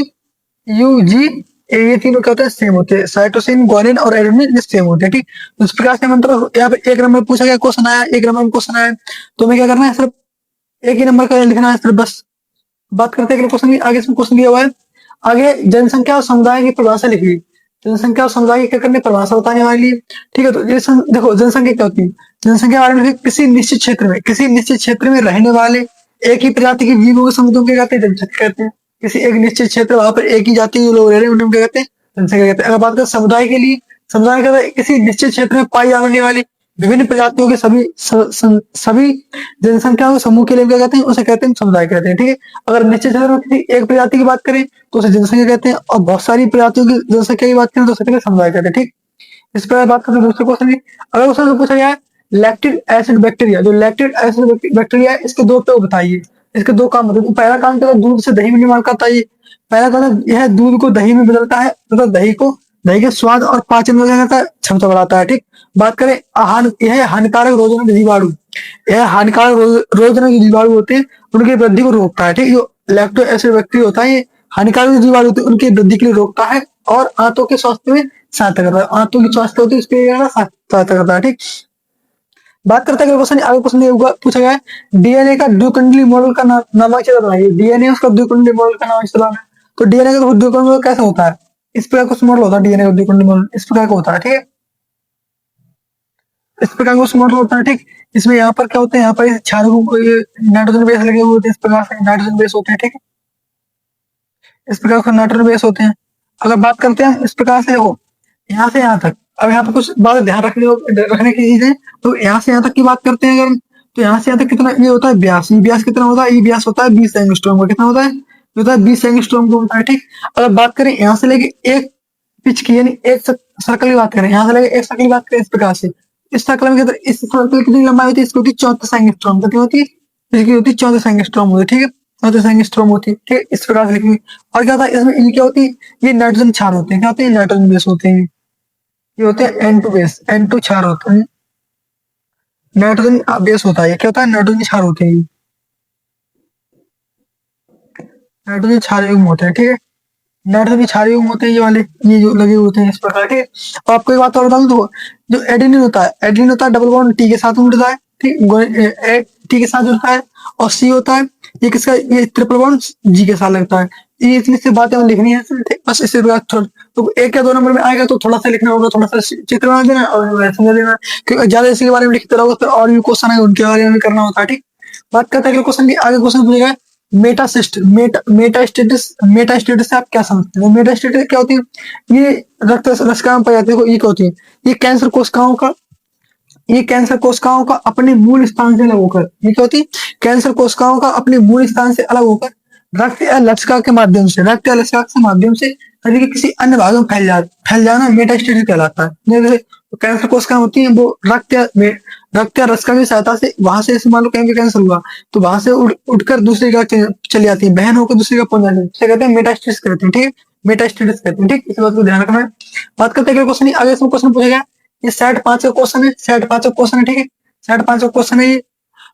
यूजी, ये तीनों क्या होते हैं, सेम होते हैं। साइटोसिन, ग्वानिन और एडेनिन ये सेम होते हैं। ठीक, तो इस प्रकार से मतलब यहाँ पे एक नंबर पूछा गया क्वेश्चन आया, एक नंबर में क्वेश्चन आया, तो हमें क्या करना है, सिर्फ एक ही नंबर का लिखना है सिर्फ, बस। बात करते हैं क्वेश्चन की। आगे इसमें क्वेश्चन दिया हुआ है, आगे जनसंख्या और समुदाय की परिभाषा लिखी। जनसंख्या और समुदाय की क्या करने, परिभाषा बताने वाली। ठीक है, तो देखो जनसंख्या क्या होती है, जनसंख्या के बारे में किसी निश्चित क्षेत्र में रहने वाले एक ही प्रजाति के जीवों के समुदायों को कहते हैं, जनसंख्या कहते हैं। किसी एक निश्चित क्षेत्र, वहां पर एक ही जाति के लोग रह रहे हैं, उन्हें क्या कहते हैं, जनसंख्या कहते हैं। अगर बात करें समुदाय के लिए, समुदाय कहते हैं किसी निश्चित क्षेत्र में पाई जाने वाली विभिन्न प्रजातियों के सभी जनसंख्या के समूह के लिए क्या कहते हैं, उसे कहते हैं समुदाय कहते हैं। ठीक है, अगर निश्चित क्षेत्र में किसी एक प्रजाति की बात करें तो उसे जनसंख्या कहते हैं, और बहुत सारी प्रजातियों की जनसंख्या की बात करें तो उसे समुदाय कहते हैं। ठीक, इस पर बात करते हैं दूसरे क्वेश्चन की। अगर क्वेश्चन पूछा गया है लैक्टिक एसिड बैक्टीरिया, जो लैक्टिक एसिड बैक्टीरिया है, इसके दो प्रयोग बताइए, इसके दो काम बताइए। पहला काम तो दूध से दही में निर्माण करता है। पहला काम यह दूध को दही में बदलता है तथा दही के स्वाद और पाचन में क्या करता है, क्षमता बढ़ाता है। ठीक, बात करें यह हानिकारक रोगजनक जीवाणु, यह हानिकारक रोगजनक जीवाणु होते हैं, उनकी वृद्धि को रोकता है। ठीक, जो लैक्टो एसिड बैक्टीरिया होता है, ये हानिकारक जीवाणु होते हैं, उनकी वृद्धि के लिए रोकता है और आंतों के स्वास्थ्य में सहायता करता है। आंतों की स्वास्थ्य होती है उसके लिए सहायता करता है। ठीक, बात करते हैं क्वेश्चन, आगे क्वेश्चन पूछा गया है डीएनए का द्विकुंडली मॉडल का नामांकित बनाइए। डीएनए उसका द्विकुंडली मॉडल का नामांकित बनाना है, तो डीएनए का द्विकुंडली मॉडल कैसा होता है, इस प्रकार का मॉडल होता है। डीएनए का द्विकुंडली मॉडल इस प्रकार का होता है। ठीक है, इस प्रकार का मॉडल होता है। ठीक, इसमें यहाँ पर क्या होता है, यहाँ पर क्षारों को नाइट्रोजन बेस लगे हुए होते हैं, इस प्रकार से नाइट्रोजन बेस होते हैं। ठीक है, इस प्रकार से नाइट्रोजन बेस होते हैं। अगर बात करते हैं इस प्रकार से, हो यहाँ से यहाँ तक, अब यहाँ पे कुछ बात ध्यान रखने की चीज है। तो यहाँ से यहाँ तक की बात करते हैं अगर, तो यहाँ से यहाँ तक कितना ये होता है, व्यास। ये व्यास कितना होता है, ये व्यास होता है 20 एंगस्ट्रॉम का। कितना होता है, ये होता है 20 एंगस्ट्रॉम का होता है। ठीक, अगर बात करें यहाँ से लेके एक पिच की, यानी एक सर्कल की बात करें, यहाँ से लेके एक सर्कल की बात करें इस प्रकार से, इस सर्कल में इस सर्कल कितनी लंबाई होती है, इसकी होती है 34 एंगस्ट्रॉम। कितनी होती है, इसकी होती है 34 एंगस्ट्रॉम होती है। ठीक है, 34 एंगस्ट्रॉम होती है। ठीक, इस प्रकार से लिखी। और क्या होता है इसमें, ये क्या होती है, ये नाइट्रोजन क्षार होते हैं। क्या होते हैं, नाइट्रोजन बेस होते हैं। ये होते हैं N2 बेस, N2 क्षार होते हैं। नाइट्रोजन बेस होता है, क्या होता है, नाइट्रोजन क्षार होते हैं, नाइट्रोजन क्षार युग्म होते हैं। ठीक है, नाइट्रोजन क्षार युग्म होते हैं, ये वाले, ये जो लगे होते हैं इस प्रकार के। और आपको एक बात और बता दूं, तो जो एडेनिन होता है, डबल बॉन्ड टी के साथ जुड़ता है। ठीक, टी के साथ जुड़ता है, और सी होता है ये किसका, ये ट्रिपल बॉन्ड जी के साथ लगता है। ये इतनी सी बातें हमें लिखनी है, बस इससे बाद तो एक या दो नंबर में आएगा तो थोड़ा सा लिखना होगा, थोड़ा सा चित्र बना देना और समझ लेना, क्योंकि ज्यादा इसी के बारे में लिखते रहोगे तो और भी क्वेश्चन है उनके बारे में भी करना होता है। ठीक, बात करते हैं अगले क्वेश्चन की। आगे क्वेश्चन पूछेगा मेटा स्टेटस से आप क्या समझते हो? मेटा स्टेटस क्या होती है? ये रक्त रसिकाओं में पाई जाती है। ये क्या होती है? ये कैंसर कोशिकाओं का अपने मूल स्थान से अलग होकर, ये क्या होती है? कैंसर कोशिकाओं का अपने मूल स्थान से अलग होकर रक्त या लसिका के माध्यम से शरीर के किसी अन्य भाग में फैल जाना मेटास्टेसिस कहलाता है। जैसे तो कैंसर कोशिकाएं होती हैं, वो रक्त या रसिका की सहायता से वहां से, मान लो कहीं भी कैंसर हुआ तो वहां से उठकर दूसरी जगह चली जाती है, बहन होकर दूसरी जगह पहुंच जाती है, इसे कहते हैं मेटास्टेसिस कहते हैं। ठीक है, मेटास्टेसिस कहते हैं। ठीक, इस बात को ध्यान रखना है। बात करते हैं क्वेश्चन, आगे इसमें क्वेश्चन पूछा गया, ये सेट 5 का क्वेश्चन है, सेट 5 का क्वेश्चन है। ठीक है, सेट 5 का क्वेश्चन है ये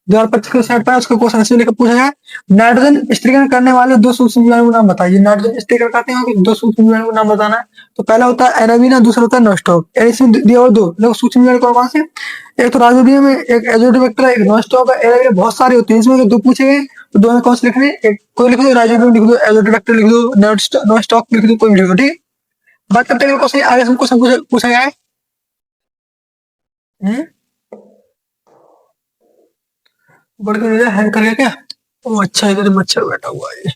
2025 के सेट 5 का क्वेश्चन ऐसे लेकर पूछा गया, नाइट्रोजन स्थिरीकरण करने वाले दो सूक्ष्म जीवाणु का नाम बताइए। नाइट्रोजन स्थिरीकरण करते हैं दो सूक्ष्म जीवाणु का नाम बताना है। तो पहला होता है एनाबीना, दूसरा होता है नॉस्टॉक। इसमें दिया हुआ दो देखो सूक्ष्म जीवाणु कौन से, एक तो राइजोबियम है, एक एजोटोबैक्टर है, एक नॉस्टॉक है। एनाबीना बहुत सारे होते हैं, इसमें अगर दो पूछे गए तो दो में कौन से लिखने, एक कोई लिख दो, राइजोबियम लिख दो, एजोटोबैक्टर लिख दो, नॉस्टॉक लिख दो, कोई भी लिख दो। ठीक, बात करते हैं क्वेश्चन, आगे क्वेश्चन पूछा गया है। बढ़ के हैंग कर गया क्या? ओ अच्छा, इधर मच्छर बैठा हुआ है।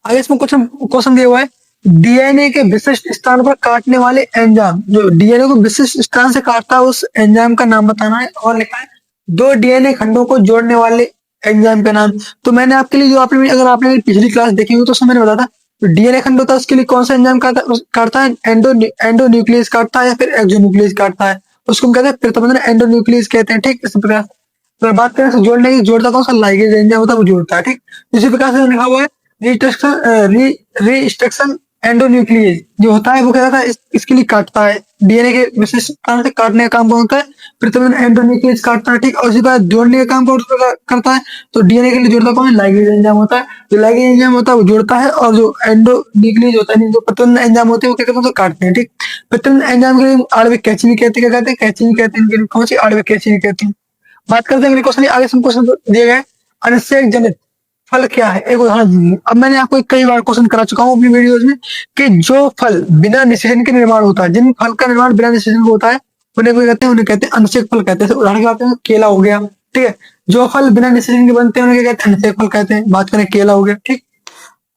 आगे इसमें क्वेश्चन क्वेश्चन दिया हुआ है, डीएनए के विशिष्ट स्थान पर काटने वाले एंजाइम, जो डीएनए को विशिष्ट स्थान से काटता है उस एंजाइम का नाम बताना है। और लिखा है दो डीएनए खंडों को जोड़ने वाले एंजाइम का नाम। तो मैंने आपके लिए जो आपने, अगर आपने पिछली क्लास देखी हो तो उसमें मैंने बताया था डीएनए खंड होता है, उसके लिए कौन सा एंजाइम काटता है, एंडोन्यूक्लियस काटता है या फिर एक्सोन्यूक्लियस काटता है, उसको हम कहते हैं प्रतिबंधन एंडोन्यूक्लियस कहते हैं। ठीक, इस प्रकार तो बात करें तो जोड़ने की, जोड़ता कौन सा, लाइगेज एंजाइम होता है वो जोड़ता है। ठीक, इसी प्रकार से लिखा हुआ है रिस्ट्रक्शन एंडोन्यूक्लियस जो होता है वो क्या होता है, इसके लिए काटता है, डीएनए के विशिष्ट स्थान से काटने का काम कौन होता है, प्रतिबंधन एंडोन्यूक्लियस काटता है। ठीक, और उसी बात जोड़ने का काम कौन करता है, तो डीएनए के लिए जोड़ता कौन है, लाइगेज एंजाइम होता है। जो लाइगेज एंजाइम होता है वो जोड़ता है, और जो एंडोन्यूक्लियस होता है, जो प्रतिबंधन एंजाइम होते हैं वो क्या करते हैं, तो काटते हैं। ठीक, प्रतिबंधन एंजाइम के लिए आणविक कैंची भी कहते हैं, क्या कहते हैं, कैंची भी कहते हैं, इनके लिए कौन सी, आणविक कैंची भी कहते हैं। बात करते हैं अगले क्वेश्चन, आगे क्वेश्चन दिए गए, अनिषेक जनित फल क्या है, एक उदाहरण दीजिए। अब मैंने आपको कई बार क्वेश्चन करा चुका हूँ अपनी वीडियोज में कि जो फल बिना निषेचन के निर्माण होता है, जिन फल का निर्माण बिना निषेचन होता है उन्हें कहते हैं अनिषेक फल कहते हैं। उदाहरण के बात करें केला हो गया। ठीक है, जो फल बिना निषेचन के बनते हैं उन्हें कहते हैं अनिषेक फल कहते हैं। बात करें केला हो गया। ठीक,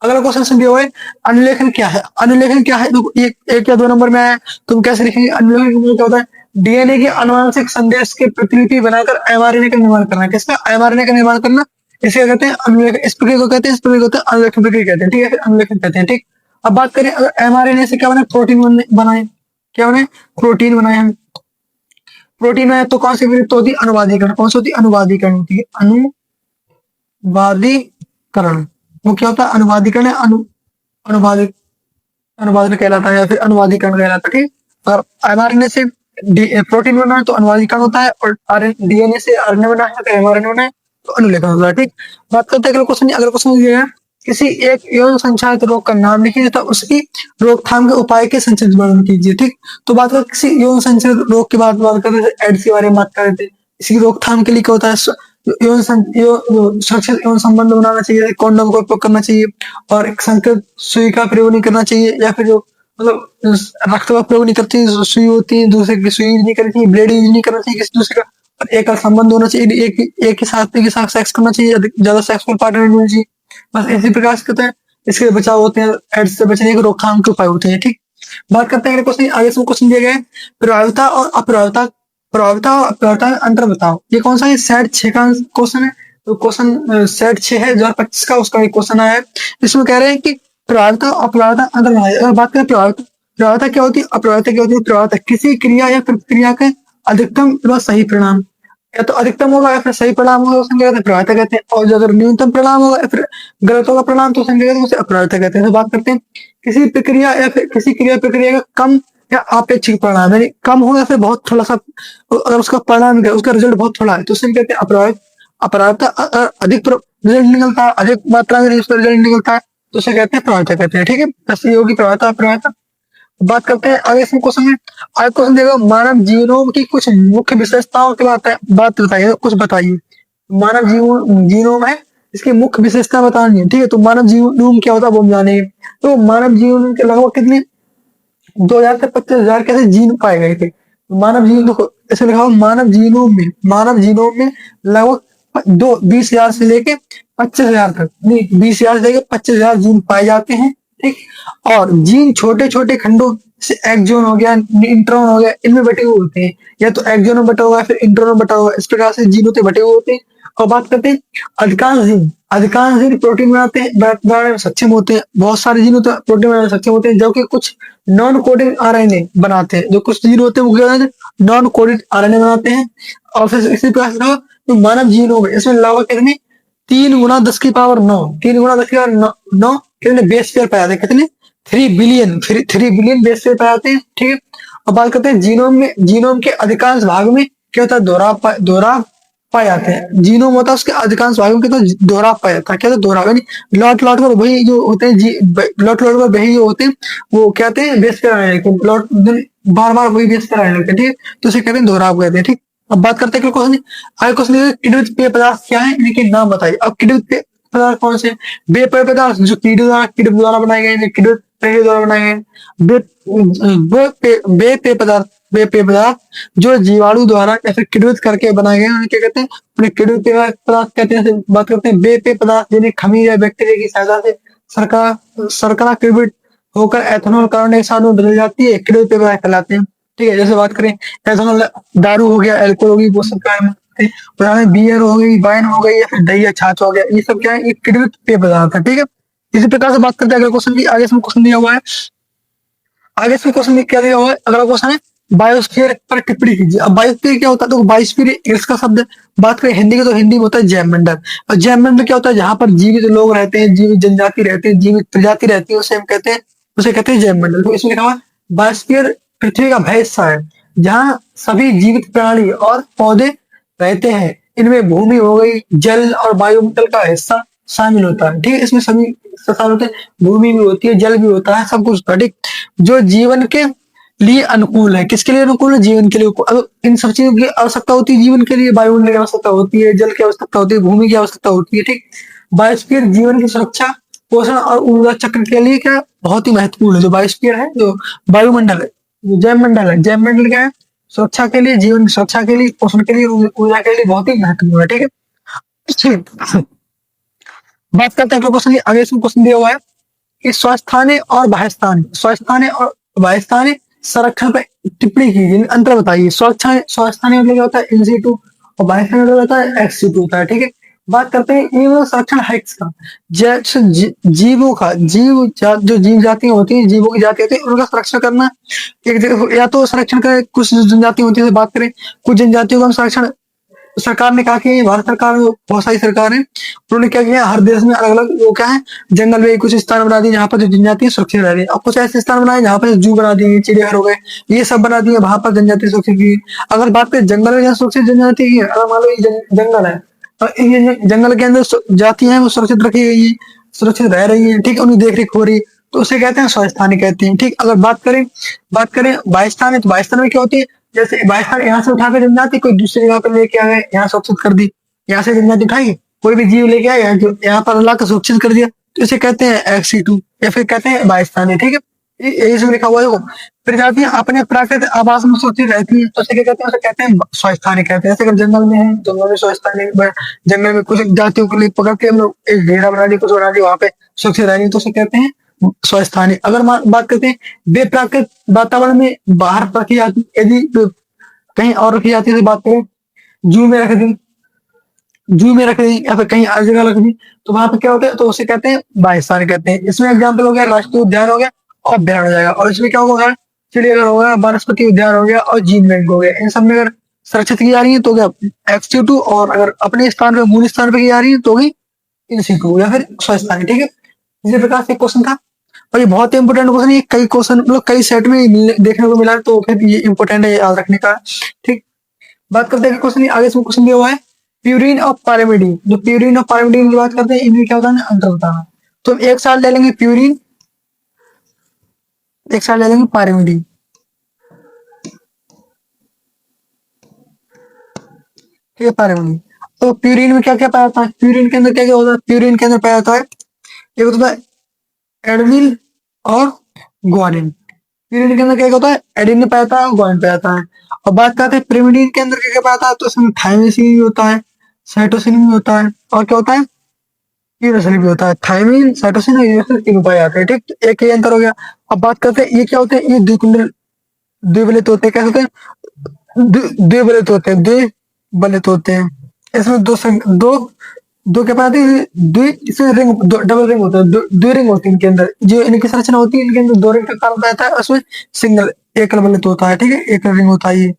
अगला क्वेश्चन दिया हुआ है, अनुलेखन क्या है। अनुलेखन क्या है, तो एक या दो नंबर में आया, तुम कैसे लिखेंगे। अनुलेखन क्या होता है, डीएनए के आनुवंशिक संदेश की प्रतिलिपि बनाकर एमआरएनए का निर्माण करना। किसका, एमआरएनए का निर्माण करना, इसे कहते हैं अनुलेखन। इस प्रक्रिया को कहते हैं, इस प्रक्रिया को कहते हैं अनुलेखन प्रक्रिया कहते हैं। ठीक है, अनुलेखन कहते हैं। ठीक, अब बात करें अगर एमआरएनए से क्या बने, प्रोटीन बनाए, क्या बने, प्रोटीन बनाए हम। प्रोटीन में तो कौन सी विधि होती है, अनुवादीकरण। कौन सी होती है, अनुवादीकरण होती है, अनुवादीकरण। वो क्या होता है, अनुवादीकरण है, अनुवादित अनुवादन कहलाता है या फिर अनुवादीकरण कहलाता है। ठीक, अगर एमआरएनए से प्रोटीन बना है तो अनुवादीकरण होता है, और डीएनए से आरएनए बना है तो एमआरएनए बना है तो अनुलेखन होता है। ठीक, बात करते हैं अगले क्वेश्चन। अगले क्वेश्चन दिया है, किसी एक यौन संचालित रोग का नाम लिखिए तथा उसकी रोकथाम के उपाय के संक्षिप्त वर्णन कीजिए। ठीक, तो बात करें किसी यौन संचालित रोग की बात करते हैं, एड्स के बारे में बात कर रहे थे। इसकी रोकथाम के लिए क्या होता है, सुरक्षित यौन संबंध बनाना चाहिए, कॉन्डोम का उपयोग करना चाहिए, और एक संकेत सुई का प्रयोग नहीं करना चाहिए, या फिर जो मतलब रक्त का प्रयोग नहीं करती, सुई होती है दूसरे की, सुई नहीं करनी चाहिए, ब्लेड यूज नहीं करना चाहिए किसी दूसरे का, और एक संबंध होना चाहिए, एक ही साथ सेक्स करना चाहिए, ज्यादा सेक्सुअल पार्टनर नहीं होना चाहिए। बस इसी प्रकार से कहते हैं इसके बचाव होते हैं, एड्स से बचने के रोकथाम के उपाय होते हैं। ठीक, बात करते हैं क्वेश्चन, आगे से क्वेश्चन दिए गए, प्रभाविता और अप्रभाविता, प्रभाविता और अप्रभाविता में अंतर बताओ। ये कौन सा है, सेट 6 का क्वेश्चन है। तो क्वेश्चन सेट 6 है 2025 का, उसका एक क्वेश्चन आया है। इसमें कह रहे हैं कि प्रभाविता और अप्रभाविता अंतर बताइए। अगर बात करें प्रभाविता, प्रभाविता क्या होती है, अप्रभाविता क्या होती है। प्रभाविता किसी क्रिया या प्रतिक्रिया के अधिकतम व सही परिणाम, या तो अधिकतम होगा या फिर सही परिणाम होगा, उसे कहते हैं प्रभाविता कहते हैं। और अगर न्यूनतम परिणाम होगा या फिर गलत होगा परिणाम तो उसे कहते हैं, उसे अप्रभाविता कहते हैं। तो बात करते हैं किसी प्रक्रिया या फिर किसी क्रिया प्रक्रिया का कम या अपेक्षित परिणाम, यानी कम हो या फिर बहुत थोड़ा सा, अगर उसका परिणाम उसका रिजल्ट बहुत थोड़ा है तो उसे कहते हैं अप्रभावित। अप्रभाविता अधिक रिजल्ट निकलता है, अधिक मात्रा में उसका रिजल्ट निकलता है तो उसे कहते हैं प्रभाविता कहते हैं। ठीक है, बस ये होगी प्रभाविता अप्रभाविता। बात करते हैं आगे इसमें क्वेश्चन में, आगे क्वेश्चन देखो, मानव जीवनों की कुछ मुख्य विशेषताओं की बात बताइए, कुछ बताइए। मानव जीनोम है, इसकी मुख्य विशेषता बतानी है, ठीक है। तो मानव जीनोम क्या होता है वो हम जानेंगे। तो मानव जीनोम के लगभग कितने 2000 से 25,000 कैसे जीन पाए गए थे। मानव जीन देखो ऐसे लिखा हुआ, मानव जीनोम में लगभग दो 20,000 से लेके 25,000 तक, नहीं 20,000 से लेके 25,000 जीन पाए जाते हैं, ठीक। और जीन छोटे छोटे खंडों से एक्सोन हो गया, इंट्रॉन हो गया, इनमें बटे हुए होते हैं। या तो एक्सोन में बटा हुआ है, फिर इंट्रॉन में बटा हुआ है, इस प्रकार से जीन होते बटे हुए होते हैं। और बात करते हैं अधिकांश जीन प्रोटीन बनाने में सक्षम होते हैं। बहुत सारे जीन होते हैं प्रोटीन बनाने में सक्षम होते हैं, जबकि कुछ नॉन कोडेड आरएनए बनाते हैं। जो कुछ जीन होते हैं वो क्या होते हैं, नॉन कोडेड आरएनए बनाते हैं। और फिर इसी प्रकार से जो मानव जीन हो गए, इसमें लगभग कितने 3 × 10⁹ 9, 3 × 10⁹ 9 कितने बेस पेयर पाए जाते हैं, कितने 3 बिलियन बेस पेयर पाए जाते हैं, ठीक है। अब बात करते हैं जीनोम के अधिकांश भाग में क्या होता है, दोहराव पाए जाते हैं। जीनोम होता है उसके अधिकांश भागों के तो दोहराव पाया जाता है। क्या होता है दोहराव, यानी लौट लौट कर वही जो होते हैं लौट लौट कर वही जो होते हैं वो कहते हैं बेस पे आने लगते हैं, लौट बार बार वही बेस पे आने लगते हैं, ठीक है। तो इसे कहते हैं दोहराव कहते हैं, ठीक। अब बात करते हैं क्वेश्चन, आगे क्वेश्चन किण्वित पेय पदार्थ क्या है, इनके नाम बताइए। अब किण्वित पेय पदार्थ कौन से, बे पेय पदार्थ जो कीड़े द्वारा बनाए गए हैं, किण्वित पेय द्वारा बनाए गए हैं। बे बे पेय पदार्थ वे पेय पदार्थ जो जीवाणु द्वारा या फिर किण्वित करके बनाए गए हैं, उन्हें क्या कहते हैं, उन्हें किण्वित पेय पदार्थ कहते हैं। जैसे बात करते हैं बे पेय पदार्थ जिन्हें खमीर या बैक्टीरिया की सहायता से शर्करा किण्वित होकर एथेनॉल कार्बन डाइऑक्साइड में बदल जाती है, किण्वित पेय पदार्थ कहलाते हैं, ठीक है। जैसे बात करें एथेनॉल दारू हो गया, अल्कोहल होगी, वो सब क्या है, पुराने बियर हो गई, वाइन हो गई, या फिर दही या छाछ हो गया, ये सब क्या है, ये किण्वित पेय पदार्थ है, ठीक है। इसी प्रकार से बात करते हैं अगले क्वेश्चन की। आगे इसमें क्वेश्चन दिया हुआ है, आगे इसमें क्वेश्चन क्या दिया हुआ है, अगला क्वेश्चन है बायोस्फीयर पर टिप्पणी कीजिए। अब बायोस्फीयर क्या होता है, तो बायोस्फीयर इंग्लिश का शब्द है। बात करें हिंदी की तो हिंदी में होता है जैवमंडल। और जैवमंडल क्या होता है, जहां पर जीवित लोग रहते हैं, जीवित जनजाति रहती है, जीवित प्रजाति रहती है, उसे कहते हैं जैवमंडल। तो इसमें लिखा हुआ है बायोस्फीयर पृथ्वी का वह हिस्सा है जहाँ सभी जीवित प्राणी और पौधे रहते हैं। इनमें भूमि हो गई, जल और वायुमंडल का हिस्सा शामिल होता है, ठीक है। इसमें सभी हिस्सा शामिल होते हैं, भूमि भी होती है, जल भी होता है, सब कुछ होता है, ठीक। जो जीवन के लिए अनुकूल है, किसके लिए अनुकूल है, जीवन के लिए। अब इन सब चीजों की आवश्यकता होती है जीवन के लिए, वायुमंडल की आवश्यकता होती है, जल की आवश्यकता होती है, भूमि की आवश्यकता होती है, ठीक। बायोस्फीयर जीवन की सुरक्षा, पोषण और ऊर्जा चक्र के लिए क्या बहुत ही महत्वपूर्ण है। जो बायोस्फीयर है, जो वायुमंडल है, जो जैवमंडल क्या है, सुरक्षा के लिए, जीवन की सुरक्षा के लिए, पोषण के लिए, ऊर्जा के लिए बहुत ही महत्वपूर्ण है, ठीक है। बात करते हैं अगले क्वेश्चन की। आगे इसमें क्वेश्चन दिया हुआ है कि स्वस्थानी और वायस्थानी संरक्षण पर टिप्पणी कीजिए, अंतर बताइए। स्वस्थानी मतलब क्या होता है, इन-सिटू, और वायस्थानी मतलब होता है एक्स-सिटू होता है, ठीक है। बात करते हैं ये वो संरक्षण है किसका, जैसे जीवों का, जो जीव जातियां होती हैं, जीवों की जाति होती है, उनका संरक्षण करना। एक जगह या तो संरक्षण करें, कुछ जनजाति होती है, बात करें कुछ जनजातियों का संरक्षण सरकार ने कहा कि भारत सरकार, बहुत सारी सरकार है, उन्होंने क्या किया, हर देश में अलग अलग वो क्या है, जंगल में कुछ स्थान बना दिए जहाँ पर जो जनजाति सुरक्षित रह रही है। और कुछ ऐसे स्थान बनाए जहाँ पर जू बना दिए, चिड़ियाघर हो गए, ये सब बना दिए, वहां पर जनजाति सुरक्षित की। अगर बात करें जंगल में जहाँ सुरक्षित जनजाति की है, अगर मान लो ये जंगल है और ये जंगल के अंदर जाति है वो सुरक्षित रखी गई है, सुरक्षित रह रही है, ठीक है, उनकी देख रेख हो रही है, तो उसे कहते हैं स्वस्थानी कहते हैं, ठीक। अगर बात करें बाइस्थान है, तो बाइस्थान में क्या होती है, जैसे बाइस्थान यहाँ से उठा के जनजाति कोई दूसरी जगह पर लेके आ गए, यहाँ सुरक्षित कर दी, यहाँ से जनजाति उठाई, कोई भी जीव लेके आया यहाँ पर ला कर सुरक्षित कर दिया, तो इसे कहते हैं एक्स-सिटू या फिर कहते हैं बाइस्थानी, ठीक है। यही सब लिखा हुआ है। देखो, प्रजातियां अपने प्राकृतिक आवास में सुरक्षित रहती हैं, तो उसे क्या कहते हैं, उसे कहते हैं स्वस्थानी कहते हैं। जैसे अगर जंगल में है, जंगल में स्वस्थानी, जंगल में कुछ जातियों के लिए पकड़ के हम लोग एक घेरा बना दिया, कुछ बना दिया, वहां पे सुरक्षित रह रही, तो उसे कहते हैं स्वस्थानी। अगर बात करते हैं बेप्राकृत वातावरण में बाहर रखी जाती, यदि कहीं और रखी जाती है, बात करें जू में रख दी या फिर कहीं और जगह रख दी, तो वहां पे क्या होता है, तो उसे कहते हैं बाइस्थानी कहते हैं। इसमें एग्जाम्पल हो गया राष्ट्रीय उद्यान हो गया और अभ्यारण्य हो जाएगा। और इसमें क्या होगा, चिड़ियाघर हो गया, वनस्पति उद्यान हो गया और जीव बैंक हो गया। इन सब में अगर संरक्षित की जा रही है तो क्या एक्स-सिटू, और अगर अपने स्थान पे मूल स्थान पे की जा रही है तो भी इन-सिटू या फिर स्वस्थानी, ठीक है। इसी प्रकार से क्वेश्चन था, और ये बहुत ही इंपोर्टेंट क्वेश्चन है, कई क्वेश्चन मतलब कई सेट में देखने को मिला है, तो फिर ये इंपोर्टेंट है याद रखने का, ठीक। बात करते हैं क्वेश्चन, आगे इसमें क्वेश्चन दिया हुआ है प्यूरिन और पायरिमिडीन। जो प्यूरिन और पायरिमिडीन की बात करते हैं, इनमें क्या होता है, अंतर बताना। तो हम एक साल ले लेंगे प्यूरिन, एक साल ले लेंगे पायरिमिडीन, ठीक है, पायरिमिडीन। तो प्यूरिन में क्या क्या पाया जाता है, प्यूरिन के अंदर क्या क्या होता है, प्यूरिन के अंदर पाया जाता है एक होता है एडेनिन और ग्वानिन। प्यूरिन के अंदर क्या क्या होता है, एडेनिन पाया जाता है और ग्वानिन पाया जाता है। और बात करते हैं pyrimidine के अंदर क्या क्या पाया जाता है, तो इसमें थायमिन भी होता है, साइटोसिन भी होता है, और क्या होता है, यूरेसिल भी होता है। थायमिन, साइटोसिन और यूरेसिल तीनों पाए जाते हैं। ठीक, तो एक ही अंतर हो गया। अब बात करते हैं ये क्या होते हैं, ये द्विकुंडल द्विबलित होते हैं। क्या होते हैं, द्विबलित होते हैं, द्विबलित होते हैं। इसमें दो दो क्या पाते हैं, इसमें रिंग डबल रिंग होता है, दो रिंग होती है इनके अंदर। जो इनकी संरचना होती है, इनके अंदर दो रिंग का कारण रहता है, उसमें सिंगल एकल बलित होता है। ठीक है, एकल रिंग होता है, ये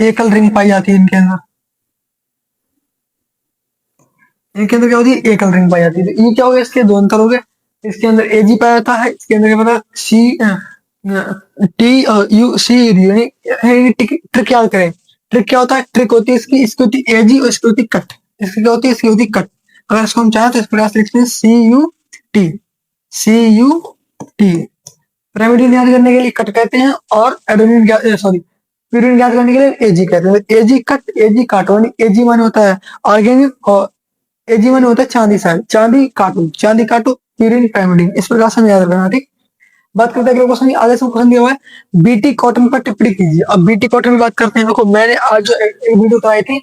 एकल रिंग पाई जाती है इनके अंदर। इनके अंदर क्या होती है, एकल रिंग पाई जाती है। तो ये क्या हो गया, इसके दो अंतर हो गए। इसके अंदर एजी पाया जाता है, इसके अंदर क्या पता, सी टी यू सी यानी ट्रिक याद करें। ट्रिक क्या होता है, ट्रिक होती है इसकी, इसकी होती है एजी और इसकी होती है कट। इसकी क्या होती है, इसकी होती है कट। अगर इसको हम चाहें तो इस प्रकार से लिखते हैं C U T, C U T. Pyrimidine याद करने के लिए कट कहते हैं, और एडेनिन सॉरी प्यूरिन याद करने के लिए एजी कहते हैं। एजी कट, एजी काटो, यानी एजी माने होता है ऑर्गेनिक, और एजी माने होता है चांदी साइड, चांदी काटो, चांदी काटो, प्यूरिन पिरामिडिन, इस प्रकार से हमें याद रखना। ठीक, बात करते हैं अगले क्वेश्चन की। आगे से क्वेश्चन दिया हुआ है, बीटी कॉटन पर टिप्पणी कीजिए। अब बीटी कॉटन की बात करते हैं। देखो मैंने आज जो एक वीडियो कराई थी,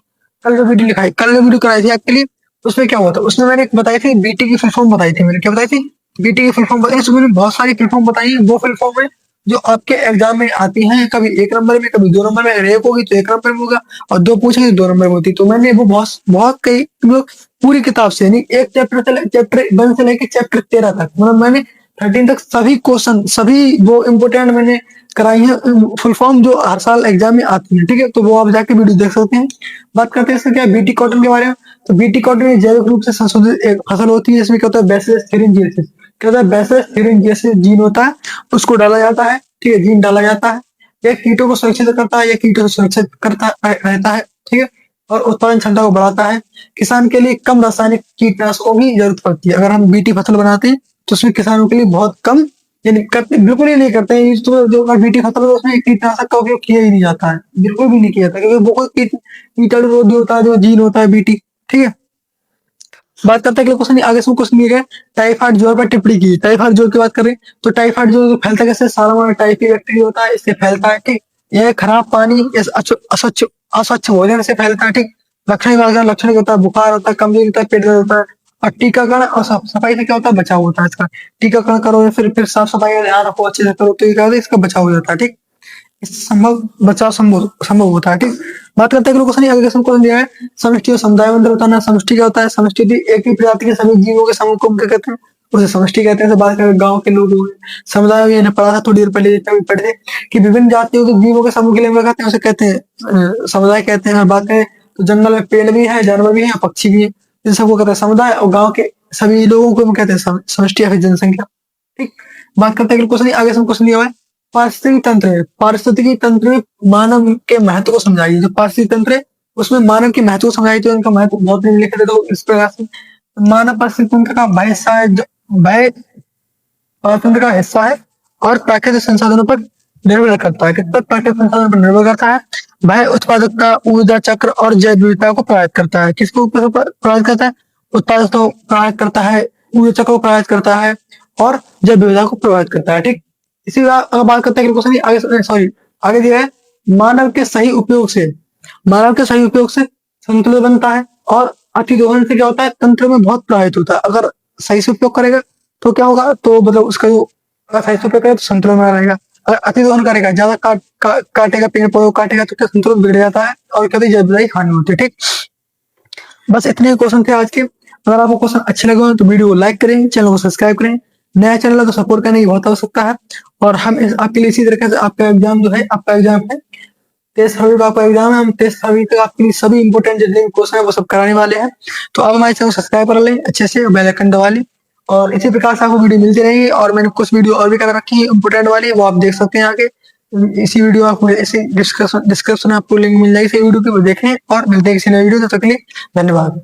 कल जो वीडियो लिखाई, कल जो वीडियो कराई थी एक्चुअली, उसमें क्या हुआ था, उसमें मैंने एक बताई थी बीटी की फुल फॉर्म बताई थी। मैंने क्या बताई थी, बीटी की फुल फॉर्म बताई। इसमें मैंने बहुत सारी फुल फॉर्म बताई है। वो फुल फॉर्म है जो आपके एग्जाम में आती हैं, कभी एक नंबर में, कभी दो नंबर में। अगर एक होगी तो एक नंबर में होगा, और दो पूछेंगे तो दो नंबर में होती। तो मैंने वो बहुत बहुत कई मतलब पूरी किताब से, यानी एक चैप्टर 1 से लेकर चैप्टर 13 तक, मतलब मैंने 13 तक सभी क्वेश्चन, सभी वो इम्पोर्टेंट मैंने कराई है फुल फॉर्म, जो हर साल एग्जाम में आती है। ठीक है, तो वो आप जाके वीडियो देख सकते हैं। बात करते हैं इसका क्या, बीटी कॉटन के बारे में। तो बीटी कॉटन एक जैविक रूप से संशोधित एक फसल होती है। इसमें क्या होता है, बैसिलस थेरिंजियसिस, क्या होता है, बैसिलस थेरिंजियसिस जीन होता है, उसको डाला जाता है। ठीक है, जीन डाला जाता है। यह कीटों को सुरक्षित करता है, यह कीटों से सुरक्षित करता रहता है। ठीक है, और उत्पादन क्षमता को बढ़ाता है। किसान के लिए कम रासायनिक कीटनाशकों की जरूरत पड़ती है। अगर हम बीटी फसल बनाते हैं तो उसमें किसानों के लिए बहुत कम, यानी करते बिल्कुल ही नहीं करते हैं। तो जो अगर बीटी फसल है तो उसमें कीटनाशक का उपयोग किया ही नहीं जाता है, बिल्कुल भी नहीं किया जाता, क्योंकि बहुत कीटाणुरोधी होता है जो जीन होता है बीटी। ठीक है, बात करते हैं अगले क्वेश्चन, आगे से क्वेश्चन ये है, टाइफाइड ज्वर पर टिप्पणी की। टाइफाइड ज्वर की बात करें तो टाइफाइड ज्वर फैलता कैसे, सारा टाइफी बैक्टीरिया होता है, इससे फैलता है। ठीक, यह खराब पानी, अस्वच्छ अस्वच्छ भोजन से फैलता है। ठीक, लक्षण क्या होता है, बुखार होता है, कमजोरी होता है, पेट दर्द होता है। और टीकाकरण और सफाई से क्या होता है, बचाव होता है इसका। टीकाकरण करो या फिर साफ सफाई का ध्यान रखो, अच्छे से करो, तो ये क्या होता है, इसका बचाव हो जाता है। ठीक, इससे संभव बचाव संभव संभव होता है। ठीक, बात करते हैं क्वेश्चन, आगे क्वेश्चन दिया है, समष्टि और समुदाय में अंतर बताना। समष्टि क्या होता है, समष्टि एक ही प्रजाति के सभी जीवों के समूह को क्या कहते हैं, उसे समष्टि कहते हैं। बात करें गांव के लोग हुए, समुदाय में पढ़ा था थोड़ी देर पहले, जितना भी पढ़े थे, कि विभिन्न जातियों के जीवों के समूह के लिए कहते हैं, उसे कहते हैं समुदाय कहते हैं। बात करें तो जंगल में पेड़ भी है, जानवर भी है, पक्षी भी है, इन सबको कहते हैं समुदाय। और गाँव के सभी लोगों को कहते हैं समष्टि या फिर जनसंख्या। ठीक, बात करते हैं क्वेश्चन, आगे से क्वेश्चन दिया हुआ है, पारिस्थितिकी तंत्र है। पारिस्थितिकी तंत्र में मानव के महत्व को समझाइए। जो पारिस्थितिकी तंत्र है उसमें मानव के महत्व को समझाइए। तो इनका महत्व बहुत निम्नलिखित है, तो इस प्रकार से मानव पारिस्थितिकी तंत्र का वह हिस्सा है, वह तंत्र का हिस्सा है, और प्राकृतिक संसाधनों पर निर्भर करता है। किस पर, प्राकृतिक संसाधनों पर निर्भर करता है। वह उत्पादकता, ऊर्जा चक्र और जैव विविधता को प्रभावित करता है। किसको ऊपर प्रभावित करता है, उत्पादकता को प्रभावित करता है, ऊर्जा चक्र को प्रभावित करता है, और जैव विविधता को प्रभावित करता है। ठीक, इसी अगर बात करते हैं क्वेश्चन आगे, सॉरी आगे दिया है, मानव के सही उपयोग से, मानव के सही उपयोग से संतुलन बनता है, और अतिदोहन से क्या होता है, तंत्र में बहुत प्रभावित होता है। अगर सही से उपयोग करेगा तो क्या होगा, तो मतलब उसका जो, अगर सही से उपयोग करेगा तो संतुलन बना रहेगा। अगर अतिदोहन करेगा, ज्यादा काटेगा, पेड़ पौधों को काटेगा, तो क्या संतुलन बिगड़ जाता है, और कभी जैव विविधता हानि होती है। ठीक, बस इतने क्वेश्चन थे आज के। अगर आपको क्वेश्चन अच्छे लगे हो तो वीडियो को लाइक करें, चैनल को सब्सक्राइब करें। नया चैनल है तो सपोर्ट करने की बहुत आवश्यकता है। और हम आपके लिए इसी तरीके से, आपका एग्जाम जो है, आपका एग्जाम है 23 फरवरी का, आपका एग्जाम है। हम 23 फरवरी तक आपके लिए सभी इंपोर्टेंट जितने भी क्वेश्चन है वो सब कराने वाले हैं। तो आप हमारे चैनल को सब्सक्राइब कर लें अच्छे से, बेल आइकन दबा लें, और इसी प्रकार से आपको वीडियो मिलती रहेगी। और मैंने कुछ वीडियो और भी कर रखी है इंपोर्टेंट वाली, वो आप देख सकते हैं आगे। इसी वीडियो आपको, इसी डिस्क्रिप्शन में आपको लिंक मिल जाएगी इसी वीडियो की, वो देखें। और मिलते हैं किसी नए वीडियो, तब तक के लिए धन्यवाद।